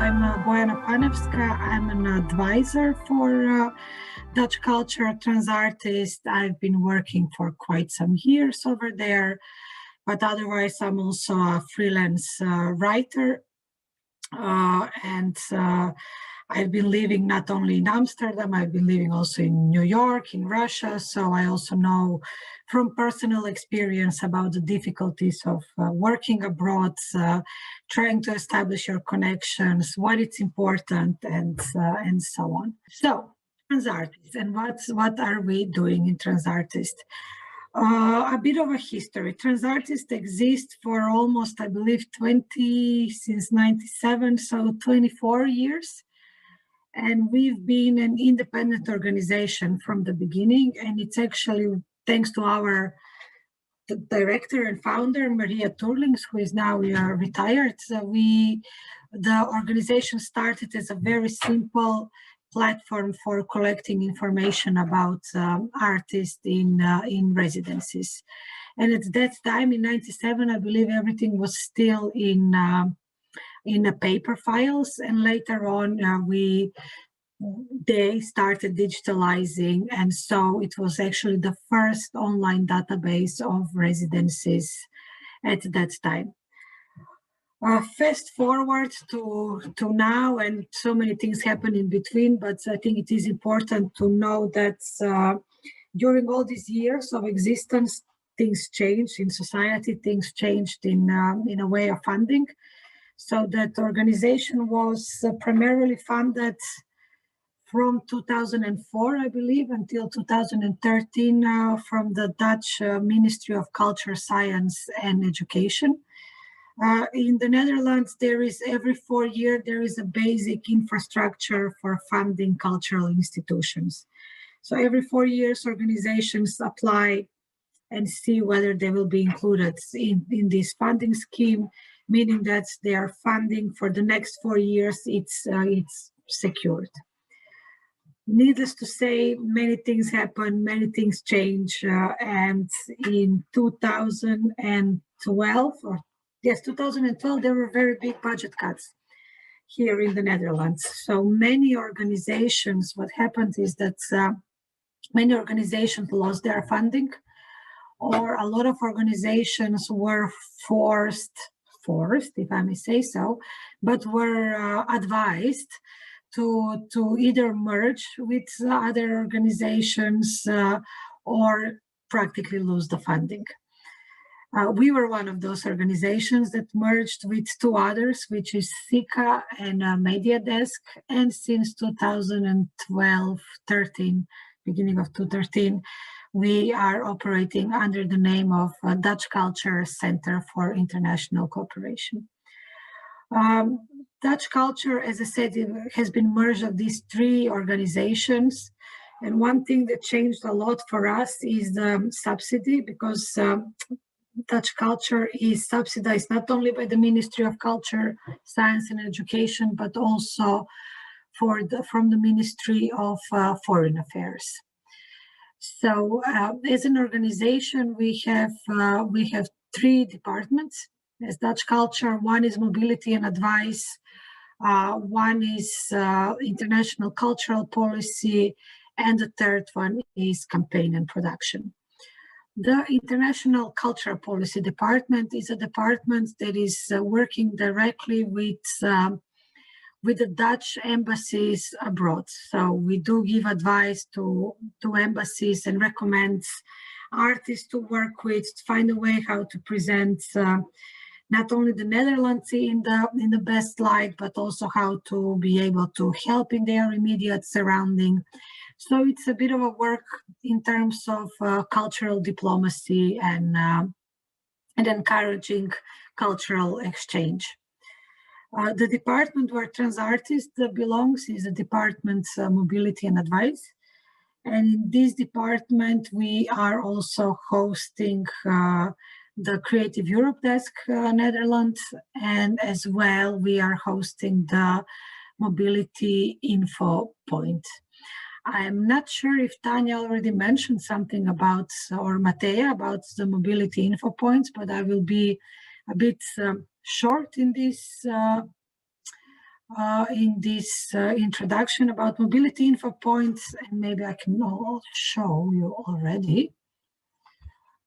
I'm Bojana Panevska. I'm an advisor for DutchCulture, TransArtists. I've been working for quite some years over there, but otherwise I'm also a freelance writer. And I've been living not only in Amsterdam, I've been living also in New York, in Russia. So I also know from personal experience about the difficulties of working abroad, trying to establish your connections, what is important, and so on. So TransArtists, and what are we doing in TransArtists? A bit of a history. TransArtists exist for almost, I believe, since 97, so 24 years. And we've been an independent organization from the beginning. And it's actually thanks to our director and founder, Maria Turlings, who is now retired. So the organization started as a very simple platform for collecting information about artists in residencies. And at that time in 97, I believe everything was still in paper files. And later on, they started digitalizing. And so it was actually the first online database of residencies at that time. Fast forward to now, and so many things happen in between, but I think it is important to know that during all these years of existence, things changed in society, things changed in a way of funding. So that organization was primarily funded from 2004, I believe, until 2013 from the Dutch Ministry of Culture, Science and Education. In the Netherlands, every 4 years, there is a basic infrastructure for funding cultural institutions. So every 4 years, organizations apply and see whether they will be included in this funding scheme, meaning that their funding for the next 4 years, it's secured. Needless to say, many things happen, many things change, and in 2012, 2012, there were very big budget cuts here in the Netherlands. So many organizations, what happened is that many organizations lost their funding, or a lot of organizations were forced, if I may say so, but were advised to either merge with other organizations or practically lose the funding. We were one of those organizations that merged with two others, which is SICA and Media Desk. And since 2012-13, beginning of 2013, we are operating under the name of DutchCulture Center for International Cooperation. DutchCulture, as I said, has been merged of these three organizations. And one thing that changed a lot for us is the subsidy, because DutchCulture is subsidized not only by the Ministry of Culture, Science and Education, but also from the Ministry of Foreign Affairs. So as an organization, we have three departments as DutchCulture. One is mobility and advice. One is international cultural policy. And the third one is campaign and production. The International Cultural Policy Department is a department that is working directly with the Dutch embassies abroad. So we do give advice to embassies and recommend artists to work with, to find a way how to present not only the Netherlands in the best light, but also how to be able to help in their immediate surrounding. So it's a bit of a work in terms of cultural diplomacy and encouraging cultural exchange. The department where TransArtists belongs is the department Mobility and Advice. And in this department, we are also hosting the Creative Europe Desk Netherlands, and as well, we are hosting the Mobility Info Point. I'm not sure if Tanya already mentioned something about, or Matea, about the mobility info points, but I will be a bit short in this in this introduction about mobility info points, and maybe I can show you already.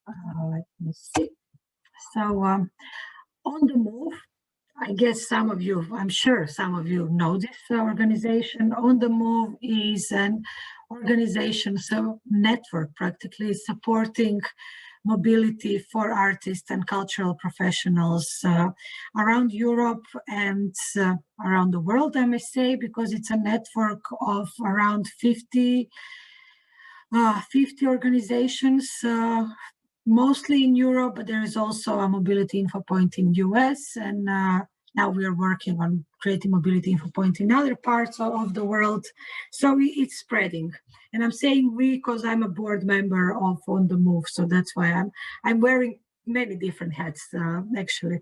Let me see. So on the move, I guess some of you, I'm sure some of you know this organization. On the Move is an organization, so network practically supporting mobility for artists and cultural professionals around Europe and around the world, I may say, because it's a network of around 50 organizations, mostly in Europe, but there is also a mobility info point in US, and now we are working on creating mobility info point in other parts of the world. So it's spreading. And I'm saying we because I'm a board member of On the Move, so that's why I'm wearing many different hats actually.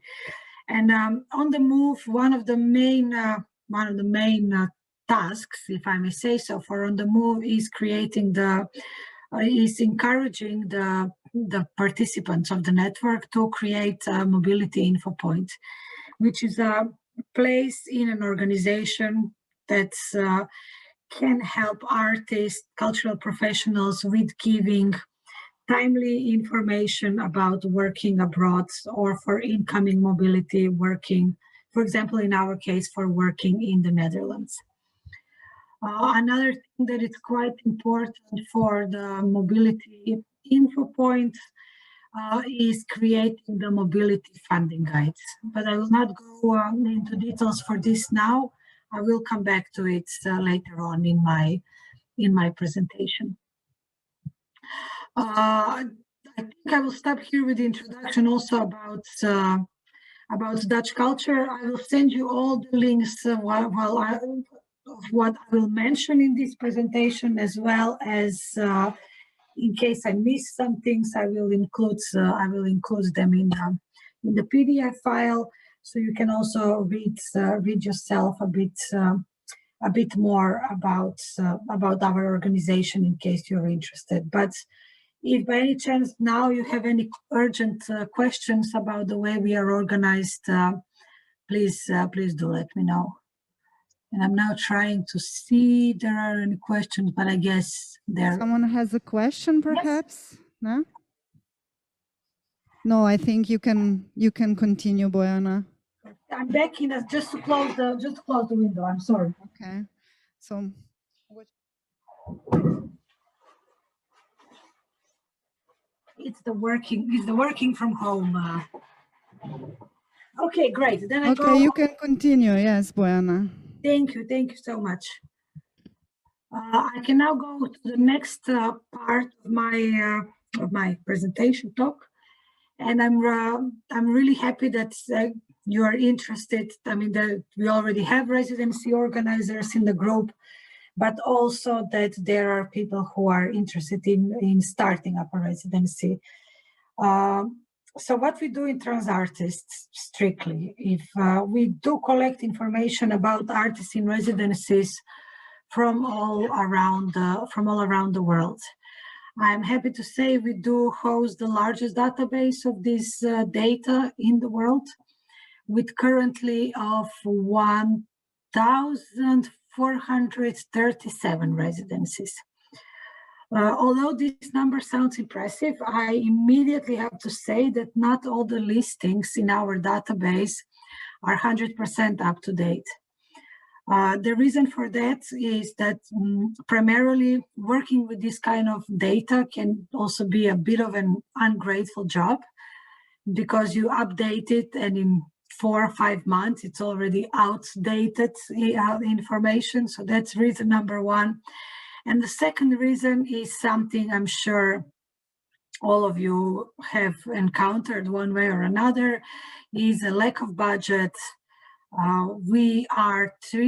And On the Move, one of the main tasks, if I may say so, for On the Move is creating is encouraging the participants of the network to create a mobility info point, which is a place in an organization that can help artists, cultural professionals with giving timely information about working abroad or for incoming mobility working, for example, in our case, for working in the Netherlands. Another thing that is quite important for the mobility info point is creating the mobility funding guides. But I will not go into details for this now. I will come back to it later on in my presentation. I think I will stop here with the introduction also about Dutch culture. I will send you all the links of what I will mention in this presentation, as well as in case I miss some things, I will include them in the PDF file, so you can also read yourself a bit more about our organization in case you're interested. But if by any chance now you have any urgent questions about the way we are organized, please do let me know. And I'm now trying to see if there are any questions, but I guess there. Someone has a question, perhaps? Yes. No? No, I think you can continue, Bojana. I'm back in just to close the window. I'm sorry. Okay. So it's the working from home. Okay, great. Then you can continue. Yes, Bojana. Thank you so much. I can now go to the next part of my presentation talk, and I'm really happy that you are interested. I mean, that we already have residency organizers in the group, but also that there are people who are interested in starting up a residency. So what we do in TransArtists strictly, if we do collect information about artists in residencies from all around the world. I'm happy to say we do host the largest database of this data in the world, with currently of 1,437 residencies. Although this number sounds impressive, I immediately have to say that not all the listings in our database are 100% up to date. The reason for that is that primarily working with this kind of data can also be a bit of an ungrateful job, because you update it and in 4 or 5 months it's already outdated information. So that's reason number one. And the second reason is something I'm sure all of you have encountered one way or another, is a lack of budget. We are 4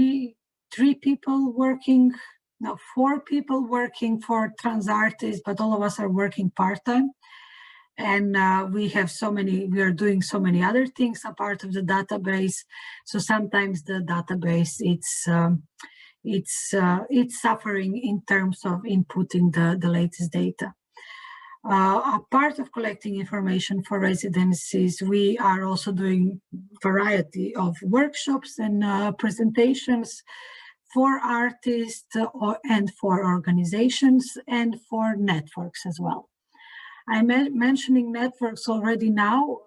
people working for TransArtists, but all of us are working part-time. And we are doing so many other things apart of the database. So sometimes the database, it's suffering in terms of inputting the latest data. A part of collecting information for residencies, we are also doing variety of workshops and presentations for artists and for organizations and for networks as well. I'm mentioning networks already now,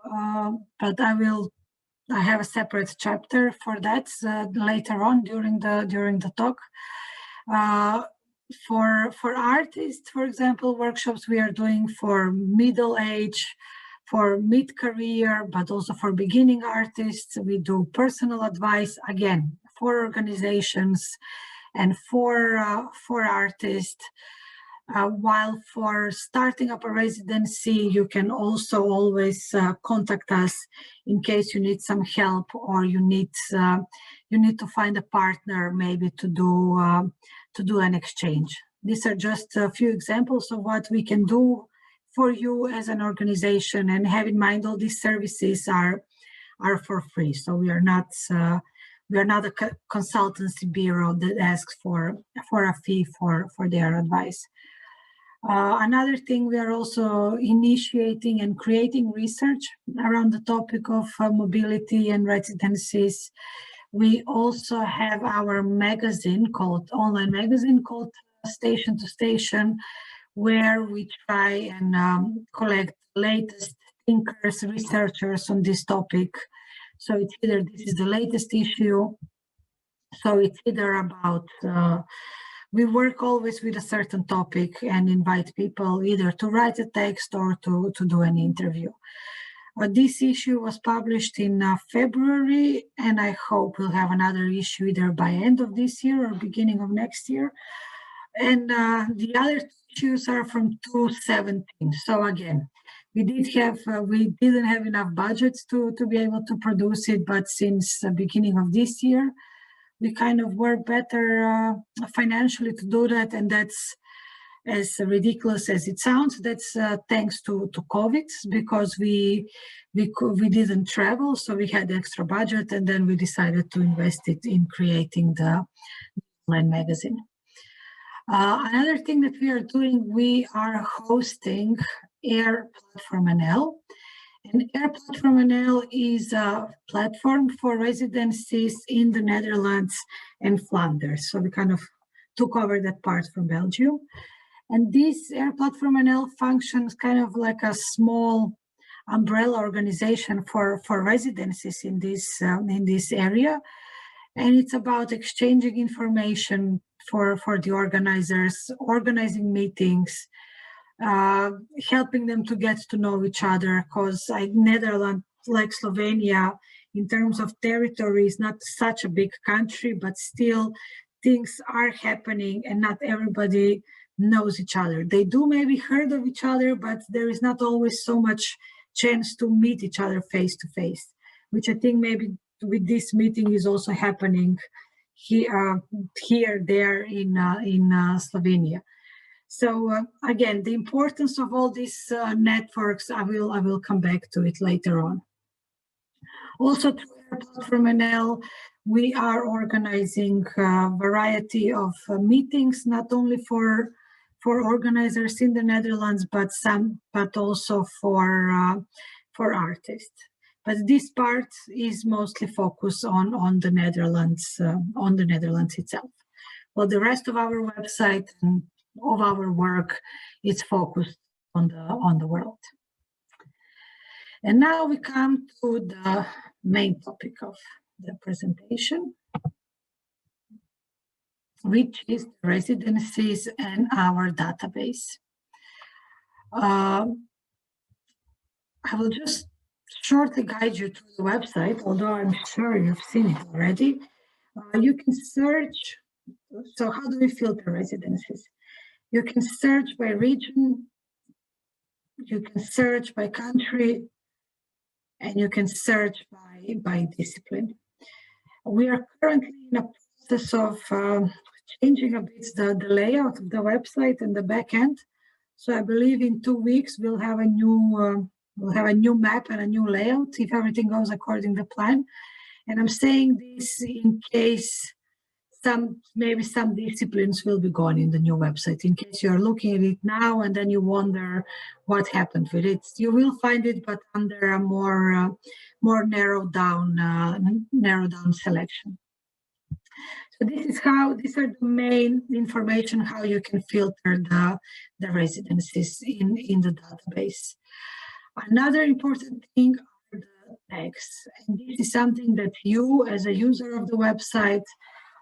but I have a separate chapter for that later on during the talk. For artists, for example, workshops we are doing for middle age, for mid-career, but also for beginning artists. We do personal advice, again, for organizations and for artists. While for starting up a residency, you can also always contact us in case you need some help or you need to find a partner maybe to do an exchange. These are just a few examples of what we can do for you as an organization, and have in mind all these services are for free. So we are not a consultancy bureau that asks for a fee for their advice. Another thing, we are also initiating and creating research around the topic of mobility and residencies. We also have our online magazine called Station to Station, where we try and collect latest thinkers, researchers on this topic. So it's either this is the latest issue, so it's either about we work always with a certain topic and invite people either to write a text or to do an interview. This issue was published in February, and I hope we'll have another issue either by end of this year or beginning of next year. And the other issues are from 2017. So again, we didn't have enough budgets to be able to produce it, but since the beginning of this year, we kind of were better financially to do that, and that's, as ridiculous as it sounds, that's thanks to COVID, because we didn't travel, so we had extra budget, and then we decided to invest it in creating the online magazine. Another thing that we are doing, we are hosting Air Platform NL. And Air Platform NL is a platform for residencies in the Netherlands and Flanders. So we kind of took over that part from Belgium. And this Air Platform NL functions kind of like a small umbrella organization for residencies in this area. And it's about exchanging information for the organizers, organizing meetings, helping them to get to know each other, because Netherlands, like Slovenia, in terms of territory, is not such a big country, but still things are happening and not everybody knows each other. They do maybe heard of each other, but there is not always so much chance to meet each other face to face, which I think maybe with this meeting is also happening here, there in Slovenia. So again, the importance of all these networks, I will come back to it later on. Also, through Air Platform NL, we are organizing a variety of meetings, not only for organizers in the Netherlands, but also for artists. But this part is mostly focused on the Netherlands, itself. Well, the rest of our website and of our work is focused on the world. And now we come to the main topic of the presentation, which is residencies and our database. I will just shortly guide you through the website, although I'm sure you've seen it already. You can search. So how do we filter residencies? You can search by region, you can search by country, and you can search by discipline. We are currently in a process of changing a bit the layout of the website and the back end. So I believe in 2 weeks we'll have a new map and a new layout if everything goes according to plan. And I'm saying this in case maybe some disciplines will be gone in the new website. In case you're looking at it now and then you wonder what happened with it, you will find it, but under a more narrowed down selection. So these are the main information how you can filter the residencies in the database. Another important thing are the tags, and this is something that you as a user of the website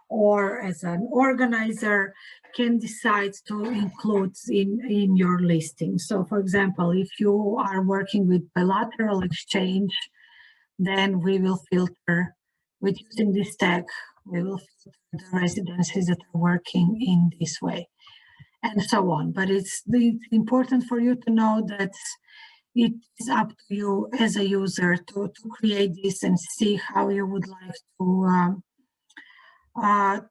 or as an organizer can decide to include in your listing. So for example, if you are working with bilateral exchange, then we will filter with using this tag, we will filter the residencies that are working in this way, and so on. But it's important for you to know that it is up to you as a user to create this and see how you would like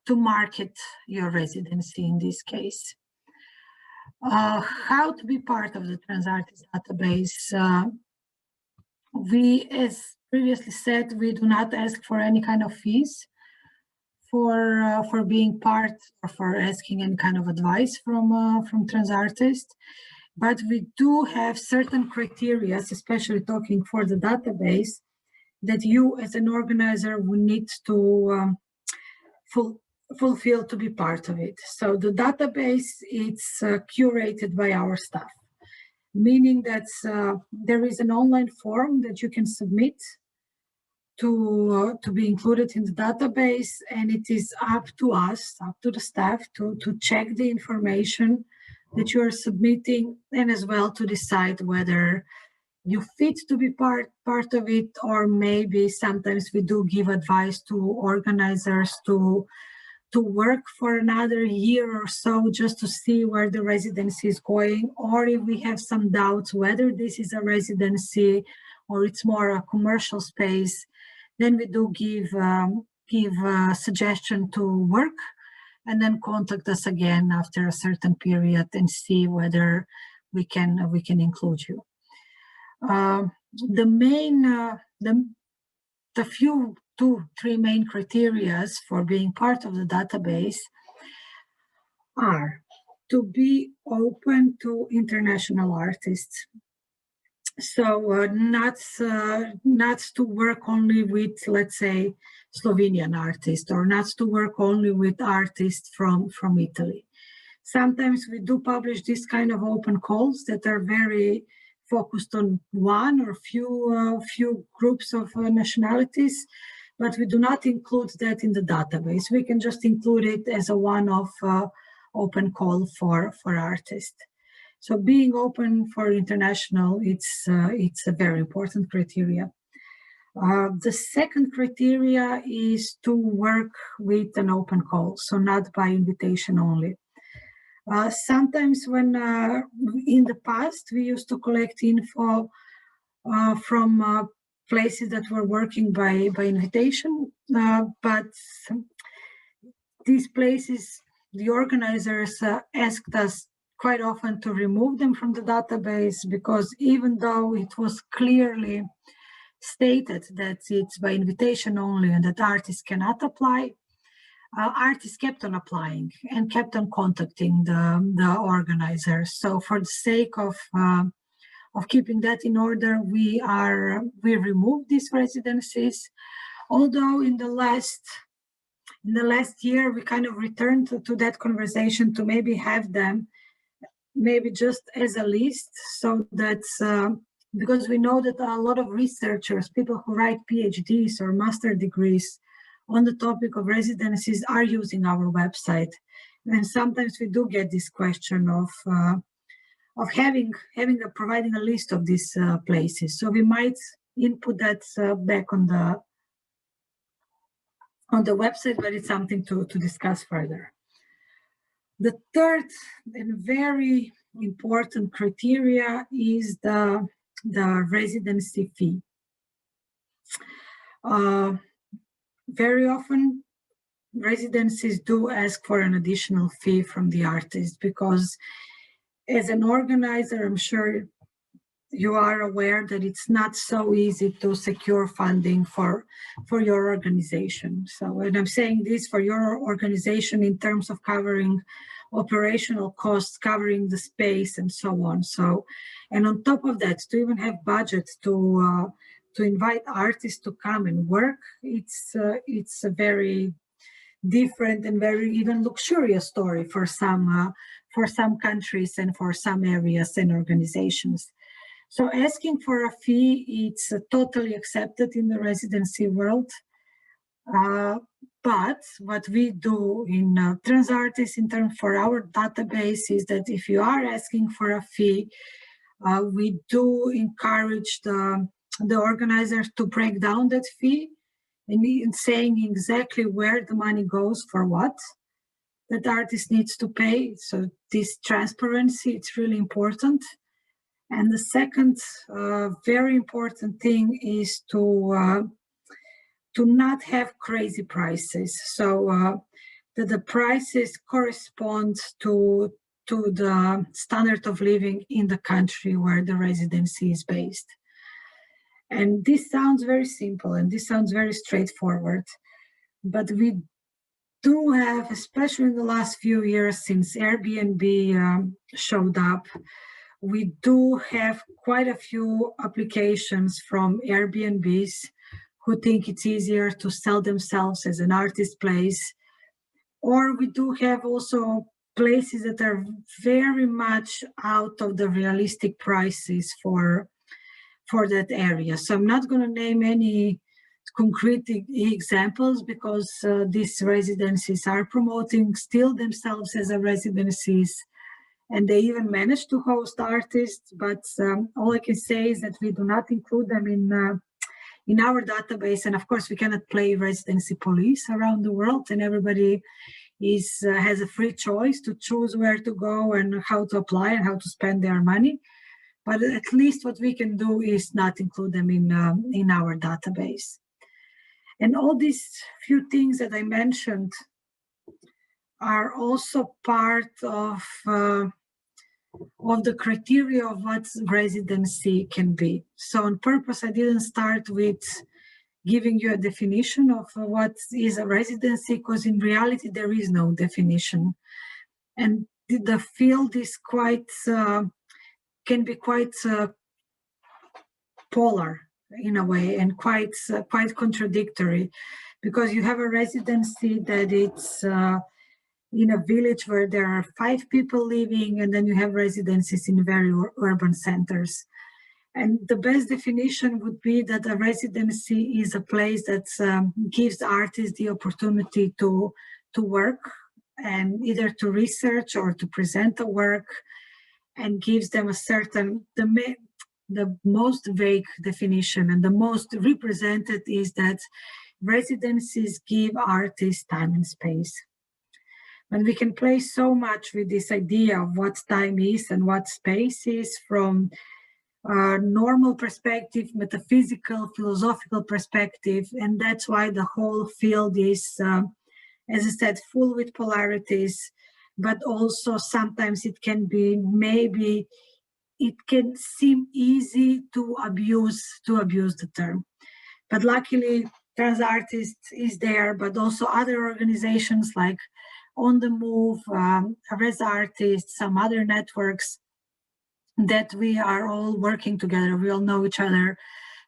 to market your residency in this case. How to be part of the TransArtists database. We, as previously said, we do not ask for any kind of fees for being part or for asking any kind of advice from TransArtists. But we do have certain criteria, especially talking for the database, that you as an organizer will need to fulfill to be part of it. So the database, it's curated by our staff, meaning that there is an online form that you can submit to be included in the database, and it is up to us, up to the staff to check the information that you are submitting, and as well to decide whether you fit to be part of it, or maybe sometimes we do give advice to organizers to work for another year or so just to see where the residency is going, or if we have some doubts whether this is a residency or it's more a commercial space, then we do give a suggestion to work, and then contact us again after a certain period and see whether we can include you. The few 2-3 main criteria for being part of the database are to be open to international artists. So not to work only with, let's say, Slovenian artists, or not to work only with artists from Italy. Sometimes we do publish this kind of open calls that are very focused on one or few groups of nationalities, but we do not include that in the database. We can just include it as a one-off open call for artists. So being open for international, it's a very important criteria. The second criteria is to work with an open call, so not by invitation only. Sometimes when in the past we used to collect info from places that were working by invitation, but these places, the organizers asked us quite often to remove them from the database, because even though it was clearly stated that it's by invitation only and that artists cannot apply, artists kept on applying and kept on contacting the organizers. So for the sake of keeping that in order, we removed these residencies. Although in the last year we kind of returned to that conversation to maybe have them maybe just as a list, so that because we know that a lot of researchers, people who write PhDs or master degrees on the topic of residencies, are using our website, and sometimes we do get this question of providing a list of these places. So we might input that back on the website, but it's something to discuss further. The third and very important criteria is the residency fee. Very often, residencies do ask for an additional fee from the artist, because as an organizer, I'm sure you are aware that it's not so easy to secure funding for your organization. So, and I'm saying this for your organization in terms of covering operational costs, covering the space, and so on. So, and on top of that, to even have budget to invite artists to come and work, it's a very different and very even luxurious story for some countries and for some areas and organizations. So asking for a fee, it's totally accepted in the residency world. But what we do in TransArtists in terms for our database is that if you are asking for a fee, we do encourage the organizers to break down that fee and saying exactly where the money goes for what that artist needs to pay. So this transparency, it's really important. And the second very important thing is to not have crazy prices. So that the prices correspond to the standard of living in the country where the residency is based. And this sounds very simple and this sounds very straightforward, but we do have, especially in the last few years since Airbnb showed up, we do have quite a few applications from Airbnbs who think it's easier to sell themselves as an artist place. Or we do have also places that are very much out of the realistic prices for that area. So I'm not going to name any concrete examples because these residencies are promoting still themselves as a residencies, and they even manage to host artists. But all I can say is that we do not include them in our database. And of course, we cannot play residency police around the world, and everybody has a free choice to choose where to go and how to apply and how to spend their money. But at least what we can do is not include them in our database. And all these few things that I mentioned are also part of the criteria of what residency can be. So on purpose, I didn't start with giving you a definition of what is a residency, because in reality, there is no definition. And the field is can be quite polar in a way, and quite contradictory, because you have a residency that it's in a village where there are 5 people living, and then you have residencies in very urban centers. And the best definition would be that a residency is a place that gives artists the opportunity to work, and either to research or to present a work, and gives them a certain, the most vague definition and the most represented is that residencies give artists time and space. And we can play so much with this idea of what time is and what space is, from a normal perspective, metaphysical, philosophical perspective. And that's why the whole field is, as I said, full with polarities, but also sometimes it can be it can seem easy to abuse the term. But luckily, TransArtists is there, but also other organizations like On the Move, Residencies, some other networks that we are all working together. We all know each other,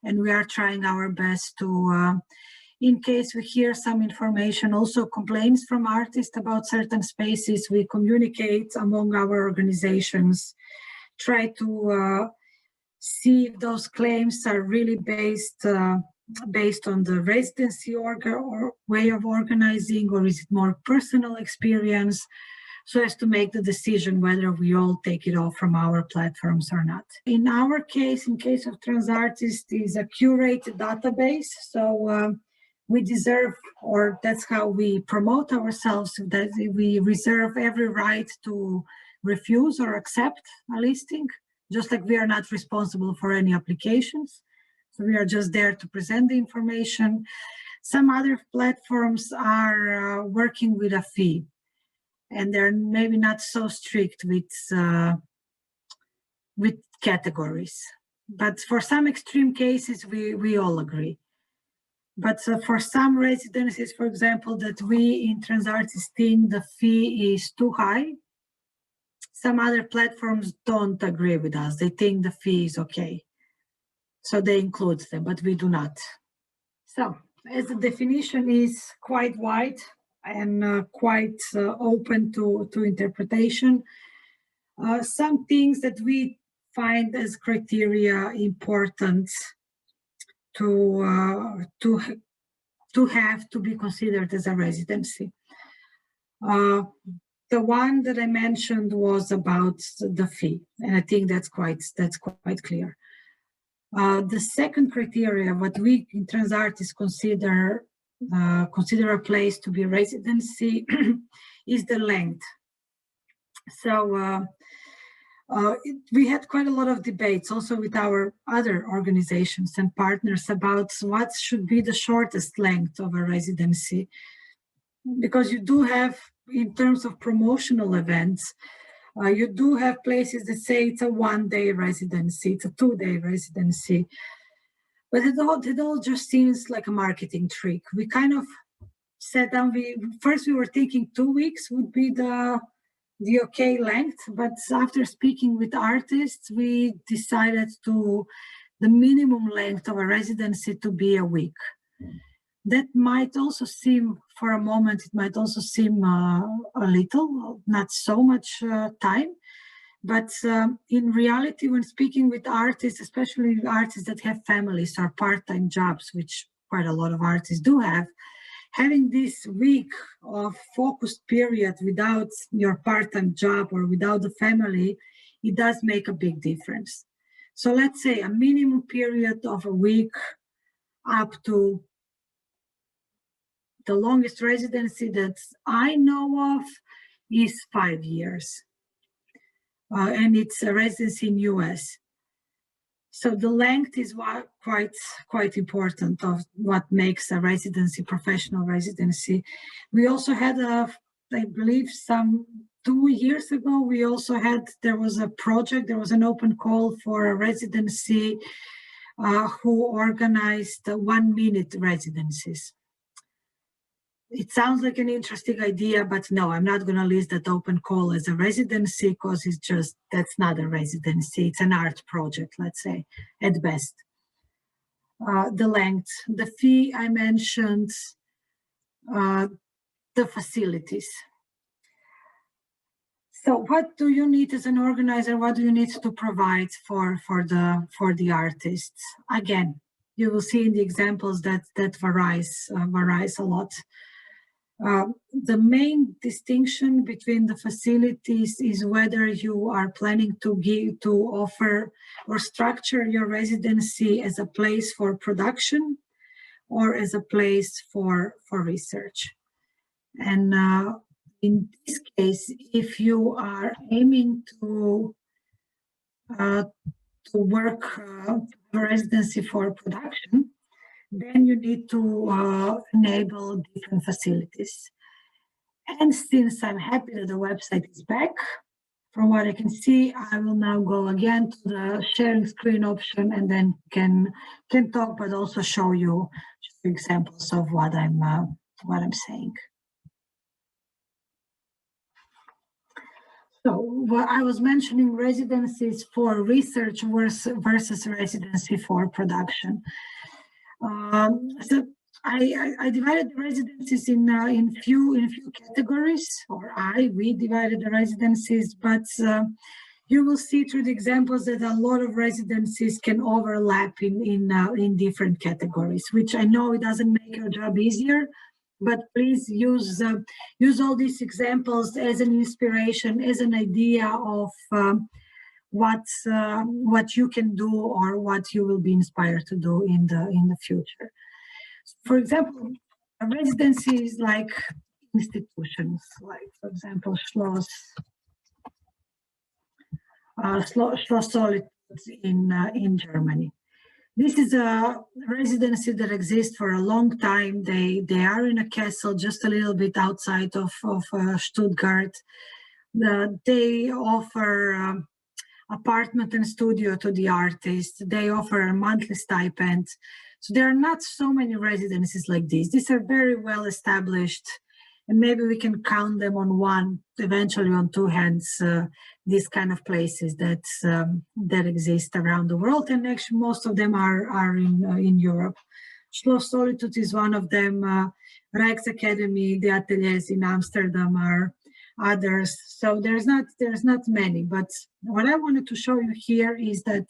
and we are trying our best to, in case we hear some information, also complaints from artists about certain spaces, we communicate among our organizations, try to see if those claims are really based on the residency or way of organizing, or is it more personal experience, so as to make the decision whether we all take it off from our platforms or not. In our case, in case of TransArtists, is a curated database. So we deserve, or that's how we promote ourselves, that we reserve every right to refuse or accept a listing, just like we are not responsible for any applications. So we are just there to present the information. Some other platforms are working with a fee, and they're maybe not so strict with categories. but for some extreme cases, we all agree. But for some residencies, for example, that we in TransArtists think the fee is too high, some other platforms don't agree with us. They think the fee is okay. So they include them, but we do not. So as the definition is quite wide and quite open to interpretation, some things that we find as criteria important to have to be considered as a residency. The one that I mentioned was about the fee, and I think that's quite clear. The second criteria, what we in TransArtists consider a place to be residency, is the length. So we had quite a lot of debates also with our other organizations and partners about what should be the shortest length of a residency, because you do have, in terms of promotional events, you do have places that say it's a 1-day residency, it's a 2-day residency, but it all just seems like a marketing trick. We kind of sat down, first we were thinking 2 weeks would be the okay length, but after speaking with artists, we decided the minimum length of a residency to be a week. That might also seem, for a moment, it might also seem a little, not so much time, but in reality, when speaking with artists, especially artists that have families or part-time jobs, which quite a lot of artists do have, having this week of focused period without your part-time job or without the family, it does make a big difference. So let's say a minimum period of a week up to the longest residency that I know of is 5 years. And it's a residency in US. So the length is quite important of what makes a residency, professional residency. We also had I believe 2 years ago, there was a project, there was an open call for a residency who organized 1-minute residencies. It sounds like an interesting idea, but no, I'm not going to list that open call as a residency because that's not a residency. It's an art project, let's say, at best. The length, the fee I mentioned, the facilities. So what do you need as an organizer? What do you need to provide for the artists? Again, you will see in the examples that varies a lot. The main distinction between the facilities is whether you are planning to offer or structure your residency as a place for production or as a place for research. And in this case, if you are aiming to work a residency for production, then you need to enable different facilities. And since I'm happy that the website is back, from what I can see, I will now go again to the sharing screen option and then can talk, but also show you examples of what I'm saying. So what I was mentioning, residencies for research versus residency for production. So I divided the residencies in few categories, or we divided the residencies, but you will see through the examples that a lot of residencies can overlap in different categories, which I know it doesn't make your job easier, but please use all these examples as an inspiration, as an idea of what you can do or what you will be inspired to do in the future. For example, residencies like institutions, like for example Schloss Solitude in Germany. This is a residency that exists for a long time. They are in a castle just a little bit outside of Stuttgart. They offer apartment and studio to the artist. They offer a monthly stipend. So there are not so many residencies like this. These are very well established, and maybe we can count them on one, eventually on two hands, these kind of places that exist around the world. And actually most of them are in Europe. Schloss Solitude is one of them. Rijks Academy, the ateliers in Amsterdam are others. So there's not many, but what I wanted to show you here is that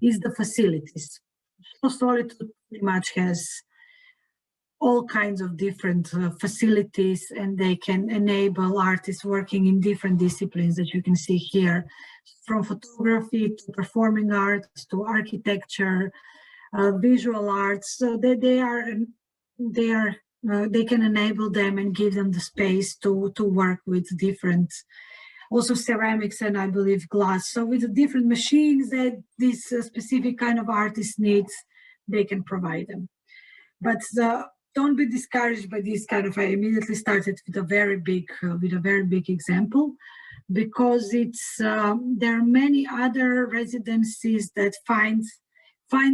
is the facilities. Schloss Solitude pretty much has all kinds of different facilities, and they can enable artists working in different disciplines that you can see here, from photography to performing arts to architecture, visual arts. So they can enable them and give them the space to work with different, also ceramics and I believe glass. So with the different machines that this specific kind of artist needs, they can provide them. But don't be discouraged by this kind of. I immediately started with a very big example, because it's there are many other residencies that find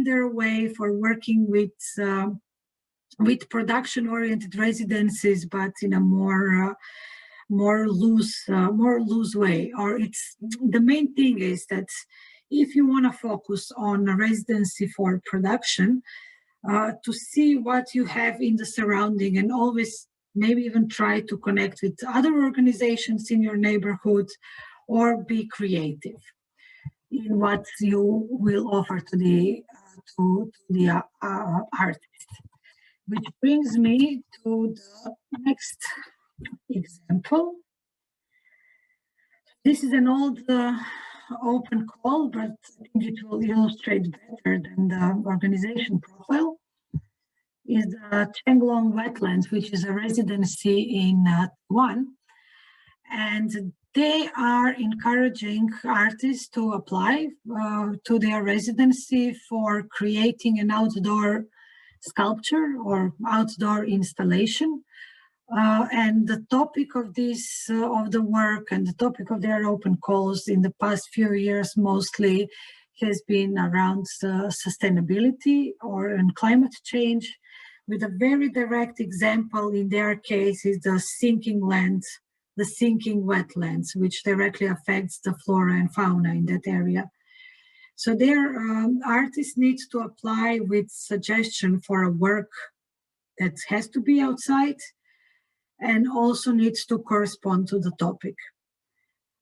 their way for working with production-oriented residencies, but in a more loose way. Or it's the main thing is that if you want to focus on a residency for production, to see what you have in the surrounding, and always maybe even try to connect with other organizations in your neighborhood, or be creative in what you will offer to the artist. Which brings me to the next example. This is an old open call, but I think it will illustrate better than the organization profile. Is the Chenglong Wetlands, which is a residency in Taiwan. And they are encouraging artists to apply to their residency for creating an outdoor sculpture or outdoor installation. And the topic of this, of the work, and the topic of their open calls in the past few years mostly has been around sustainability and climate change, with a very direct example in their case is the sinking wetlands, which directly affects the flora and fauna in that area. So their artist needs to apply with suggestion for a work that has to be outside and also needs to correspond to the topic.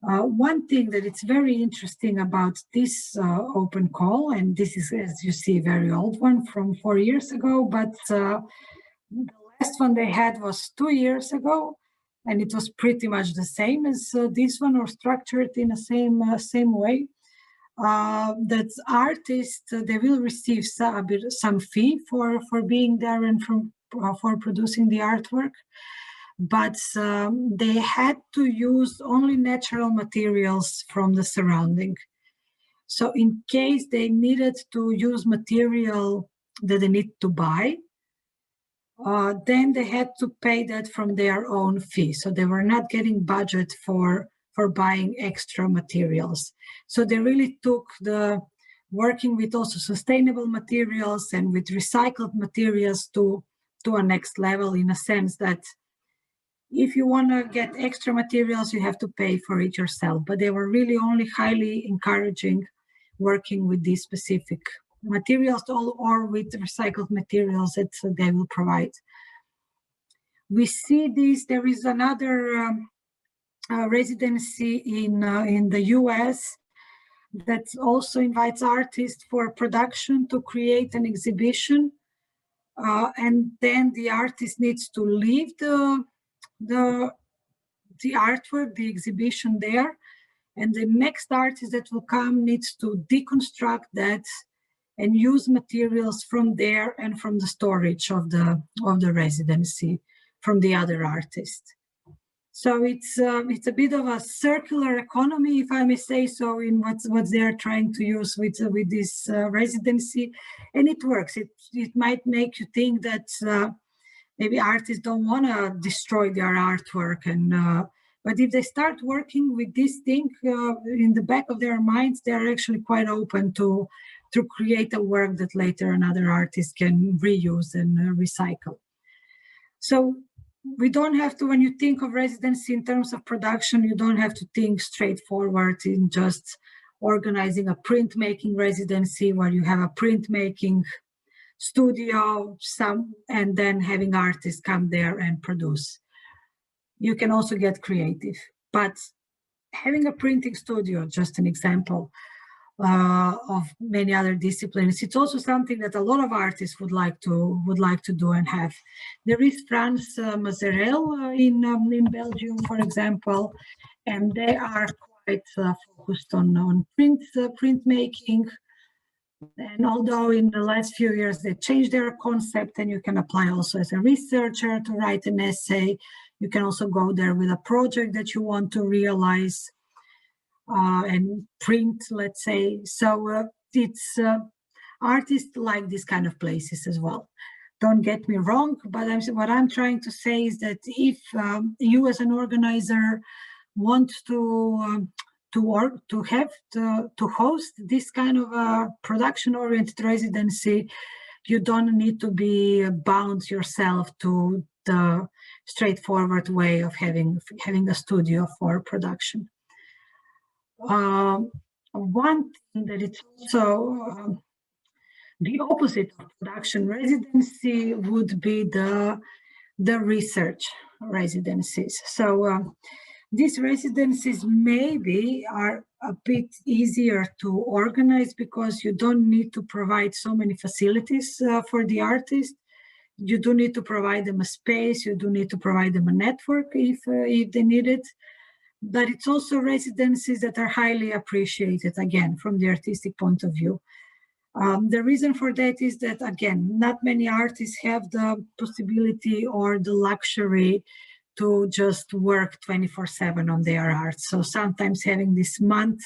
One thing that it's very interesting about this open call, and this is, as you see, a very old one from 4 years ago, but the last one they had was 2 years ago, and it was pretty much the same as this one, or structured in the same way. That artists, they will receive some fee for being there and for producing the artwork, but they had to use only natural materials from the surrounding. So in case they needed to use material that they need to buy, then they had to pay that from their own fee. So they were not getting budget for buying extra materials. So they really took the working with also sustainable materials and with recycled materials to a next level, in a sense that if you want to get extra materials, you have to pay for it yourself. But they were really only highly encouraging working with these specific materials or with recycled materials that they will provide. We see this, there is another residency in the US that also invites artists for production to create an exhibition. And then the artist needs to leave the artwork, the exhibition there, and the next artist that will come needs to deconstruct that and use materials from there and from the storage of the residency from the other artist. So it's a bit of a circular economy, if I may say so, in what they are trying to use with this residency, and it works. It might make you think that maybe artists don't want to destroy their artwork and But if they start working with this thing in the back of their minds, they're actually quite open to create a work that later another artist can reuse and recycle. So we don't have to, when you think of residency in terms of production, you don't have to think straightforward in just organizing a printmaking residency where you have a printmaking studio, and then having artists come there and produce. You can also get creative, but having a printing studio, just an example of many other disciplines, it's also something that a lot of artists would like to do and have. There is France Mazerel in Belgium, for example, and they are quite focused on printmaking. And although in the last few years they changed their concept, and you can apply also as a researcher to write an essay. You can also go there with a project that you want to realize and print, let's say. So it's artists like these kind of places as well. Don't get me wrong, but what I'm trying to say is that if you as an organizer want to host this kind of a production-oriented residency, you don't need to be bound yourself to the straightforward way of having a studio for production. One thing that it's also the opposite of production residency would be the research residencies. So these residencies maybe are a bit easier to organize because you don't need to provide so many facilities for the artist. You do need to provide them a space. You do need to provide them a network if they need it. But it's also residencies that are highly appreciated, again, from the artistic point of view. The reason for that is that, again, not many artists have the possibility or the luxury to just work 24/7 on their art. So sometimes having this month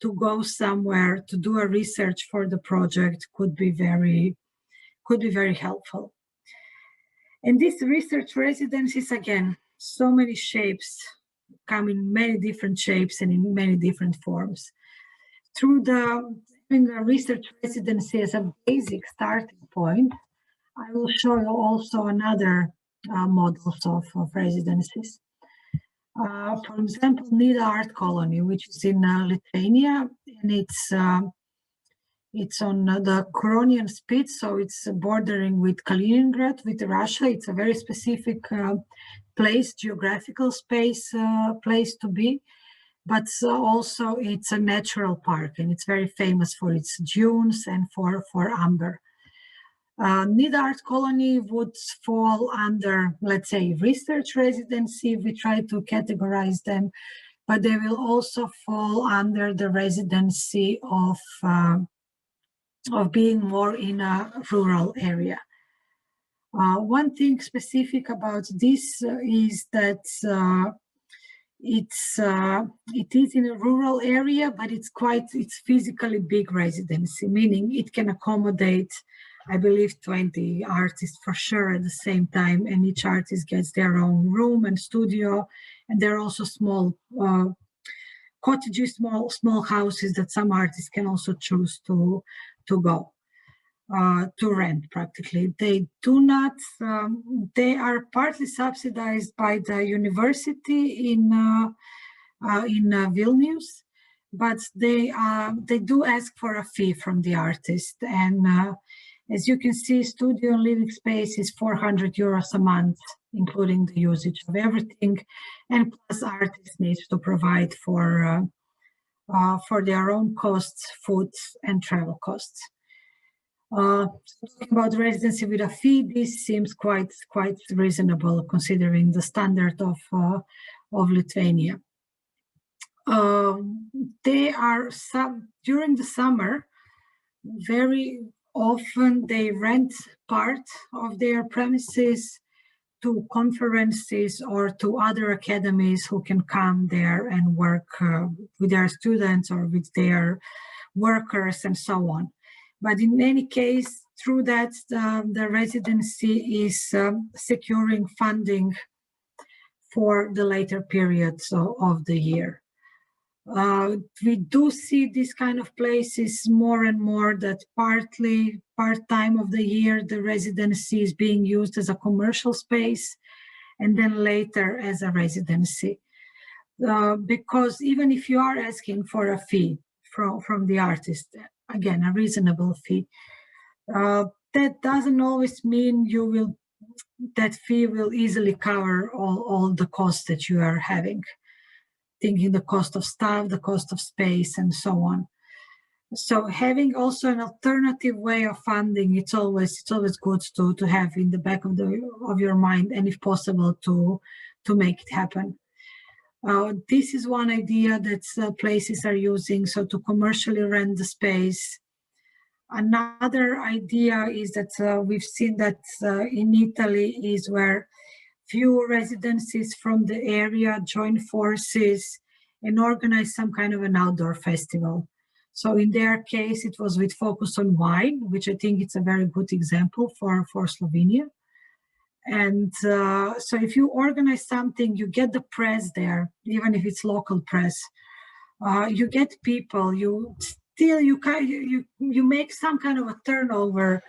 to go somewhere to do a research for the project could be very helpful. And these research residencies, again, so many shapes, come in many different shapes and in many different forms. Through having a research residency as a basic starting point, I will show you also another models of residencies. For example, Nida Art Colony, which is in Lithuania, and it's on the Curonian Spitz, so it's bordering with Kaliningrad, with Russia. It's a very specific place, geographical place to be, but also it's a natural park, and it's very famous for its dunes and for amber. Nida Art Colony would fall under, let's say, research residency. We try to categorize them, but they will also fall under the residency of being more in a rural area. One thing specific about this is that it is in a rural area, but it's physically big residency, meaning it can accommodate, I believe, 20 artists for sure at the same time, and each artist gets their own room and studio, and there are also small cottages, small houses that some artists can also choose to go to rent. Practically, they do not. They are partly subsidized by the university in Vilnius, but they do ask for a fee from the artist, and as you can see, studio and living space is 400 euros a month, including the usage of everything, and plus artist needs to provide for their own costs, food and travel costs. Talking about residency with a fee, this seems quite reasonable considering the standard of Lithuania. They are during the summer, very often they rent part of their premises to conferences or to other academies who can come there and work with their students or with their workers and so on. But in any case, through that, the residency is securing funding for the later periods of the year. We do see these kind of places more and more, that part-time of the year, the residency is being used as a commercial space, and then later as a residency. Because even if you are asking for a fee from the artist, again, a reasonable fee, that doesn't always mean that fee will easily cover all the costs that you are having, thinking the cost of staff, the cost of space, and so on. So having also an alternative way of funding, it's always good to have in the back of your mind, and if possible to make it happen. This is one idea that places are using, so to commercially rent the space. Another idea is that we've seen that in Italy is where few residencies from the area join forces and organize some kind of an outdoor festival. So in their case, it was with focus on wine, which I think it's a very good example for Slovenia. And so if you organize something, you get the press there, even if it's local press. You get people, you make some kind of a turnover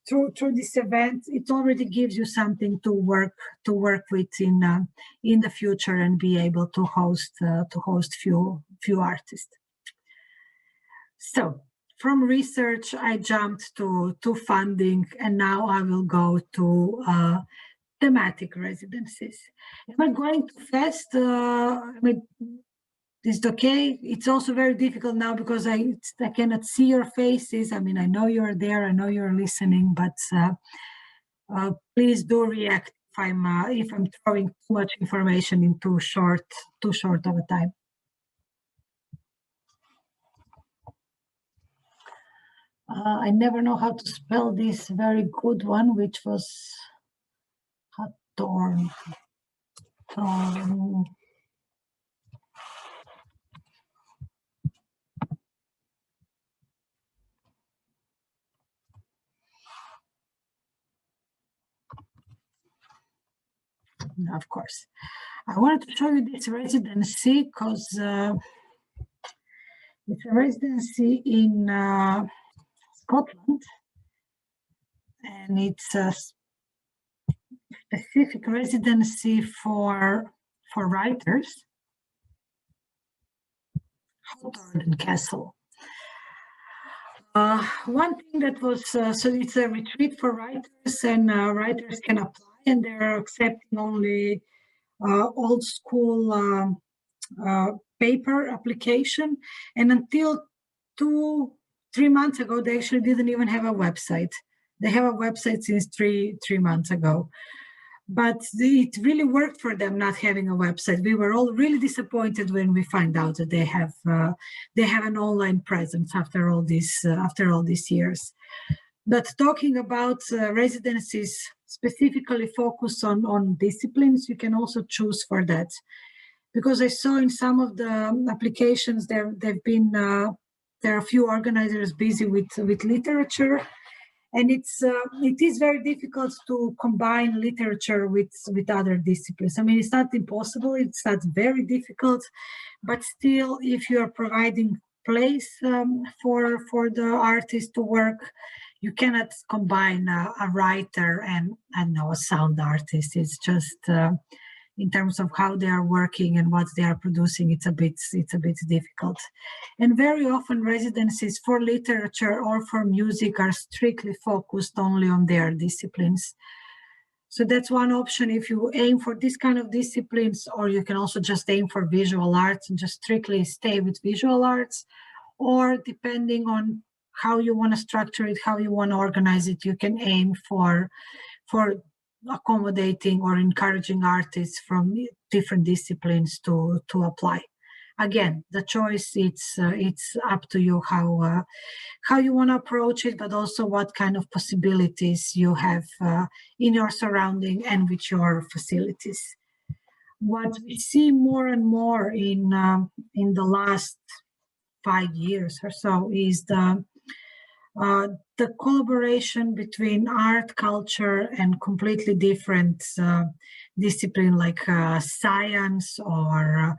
through this event. It already gives you something to work with in the future, and be able to host few artists. So from research, I jumped to funding, and now I will go to thematic residencies. Am I going too fast? Is it okay? It's also very difficult now because I cannot see your faces. I mean, I know you're there, I know you're listening, but please do react if I'm throwing too much information in too short of a time. I never know how to spell this very good one, which was Thorn. Of course. I wanted to show you this residency because it's a residency in Scotland, and it's a specific residency for writers, Hawthorne Castle. One thing that was, so it's a retreat for writers, and writers can apply, and they're accepting only old school paper application. And until 2-3 months ago, they actually didn't even have a website. They have a website since three months ago. But it really worked for them not having a website. We were all really disappointed when we find out that they have an online presence after all these years. But talking about residencies specifically focused on disciplines, you can also choose for that. Because I saw in some of the applications there are a few organizers busy with literature. And it is very difficult to combine literature with other disciplines. I mean, it's not impossible, it's not very difficult, but still, if you are providing place for the artist to work, you cannot combine a writer and a sound artist. It's just in terms of how they are working and what they are producing, it's a bit difficult. And very often residencies for literature or for music are strictly focused only on their disciplines. So that's one option if you aim for this kind of disciplines, or you can also just aim for visual arts and just strictly stay with visual arts, or depending on how you want to structure it, how you want to organize it, you can aim for accommodating or encouraging artists from different disciplines to apply. Again, the choice it's up to you how you want to approach it, but also what kind of possibilities you have in your surrounding and with your facilities. What we see more and more in the last 5 years or so is the collaboration between art, culture, and completely different discipline like science or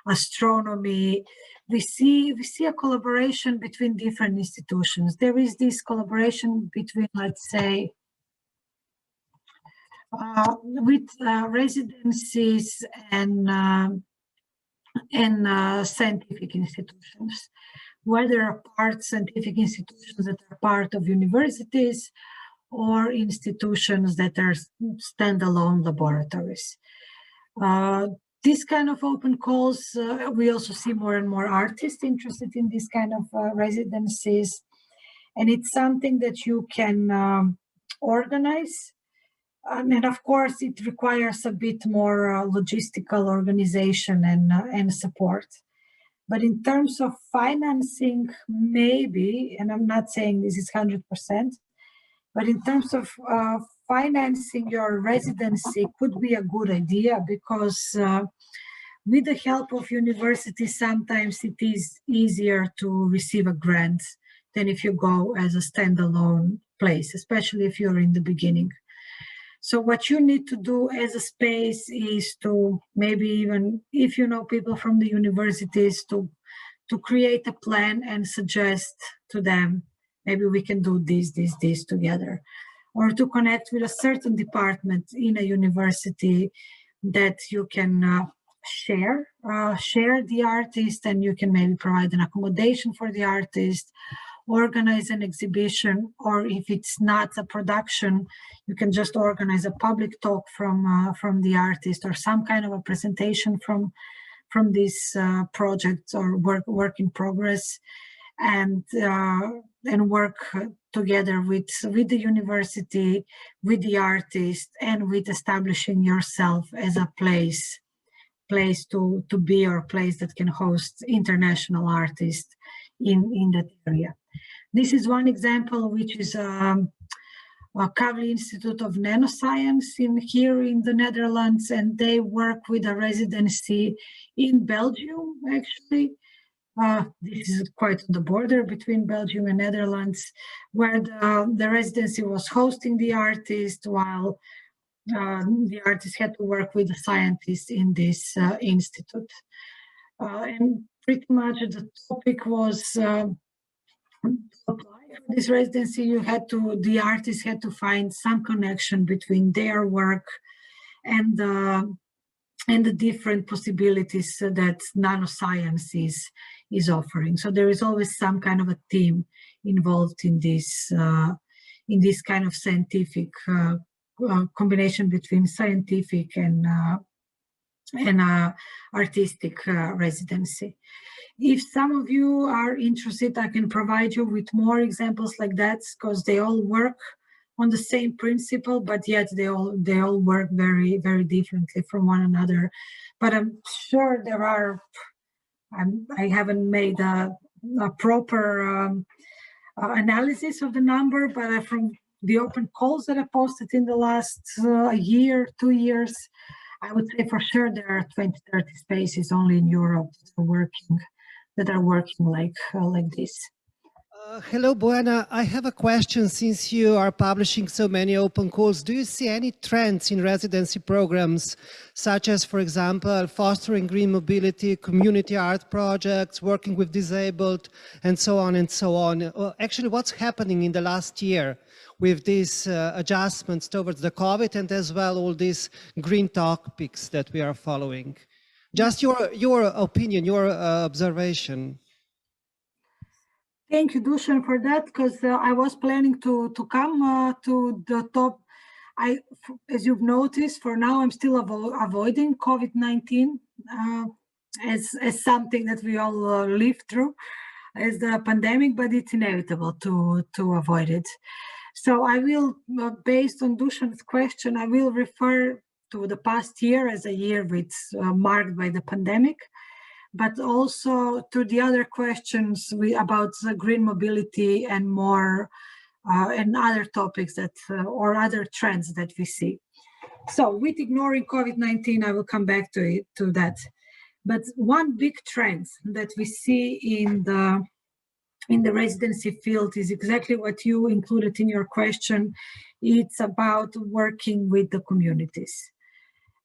astronomy. We see a collaboration between different institutions. There is this collaboration between, let's say, with residencies and scientific institutions, whether scientific institutions that are part of universities or institutions that are standalone laboratories. This kind of open calls, we also see more and more artists interested in this kind of residencies. And it's something that you can organize. And of course, it requires a bit more logistical organization and support. But in terms of financing, maybe, and I'm not saying this is 100%, but in terms of financing your residency could be a good idea, because with the help of universities, sometimes it is easier to receive a grant than if you go as a standalone place, especially if you're in the beginning. So what you need to do as a space is to, maybe even if you know people from the universities, to create a plan and suggest to them, maybe we can do this together, or to connect with a certain department in a university that you can share the artist, and you can maybe provide an accommodation for the artist, organize an exhibition, or if it's not a production, you can just organize a public talk from the artist, or some kind of a presentation from this project or work in progress, and work together with the university, with the artist, and with establishing yourself as a place to be, or place that can host international artists in that area. This is one example, which is Kavli Institute of Nanoscience here in the Netherlands, and they work with a residency in Belgium, actually. This is quite on the border between Belgium and Netherlands, where the residency was hosting the artist, while the artist had to work with the scientists in this institute. And pretty much the topic was to apply for this residency, the artist had to find some connection between their work and the different possibilities that nanoscience is offering. So there is always some kind of a team involved in this kind of scientific combination between scientific and artistic residency. If some of you are interested, I can provide you with more examples like that, because they all work on the same principle, but yet they all work very, very differently from one another. But I'm sure there are, I haven't made a proper analysis of the number, but from the open calls that I posted in the last year, 2 years, I would say for sure there are 20, 30 spaces only in Europe that are working like this. Hello, Bojana. I have a question. Since you are publishing so many open calls, do you see any trends in residency programs, such as, for example, fostering green mobility, community art projects, working with disabled, and so on and so on? Actually, what's happening in the last year with these adjustments towards the COVID, and as well all these green topics that we are following? Just your opinion, your observation. Thank you, Dusan, for that, because I was planning to come to the top. As you've noticed, for now, I'm still avoiding COVID-19 as something that we all live through as the pandemic, but it's inevitable to avoid it. So I will, based on Dusan's question, I will refer to the past year as a year which marked by the pandemic, but also to the other questions about green mobility and more and other topics that or other trends that we see. So with ignoring COVID-19, I will come back to that. But one big trend that we see in the in the residency field is exactly what you included in your question. It's about working with the communities,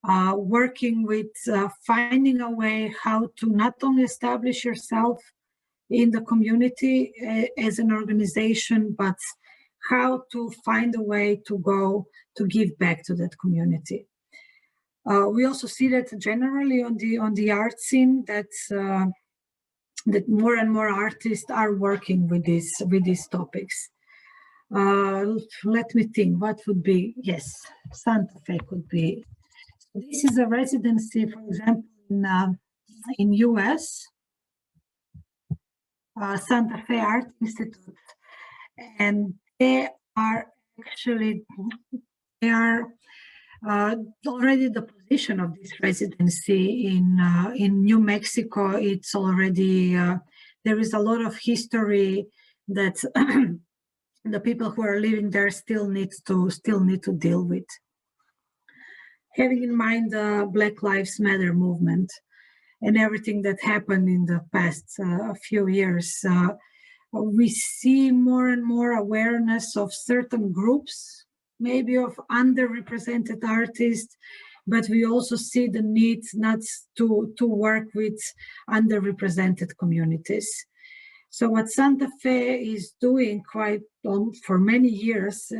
working with finding a way how to not only establish yourself in the community as an organization, but how to find a way to go to give back to that community. We also see that generally on the art scene that more and more artists are working with these topics. Let me think. What would be? Yes, Santa Fe could be. This is a residency, for example, in US, Santa Fe Art Institute, and they are already the position of this residency in New Mexico. It's already there is a lot of history that the people who are living there still need to deal with. Having in mind the Black Lives Matter movement and everything that happened in the past few years, we see more and more awareness of certain groups, maybe of underrepresented artists, but we also see the need not to work with underrepresented communities. So what Santa Fe is doing quite for many years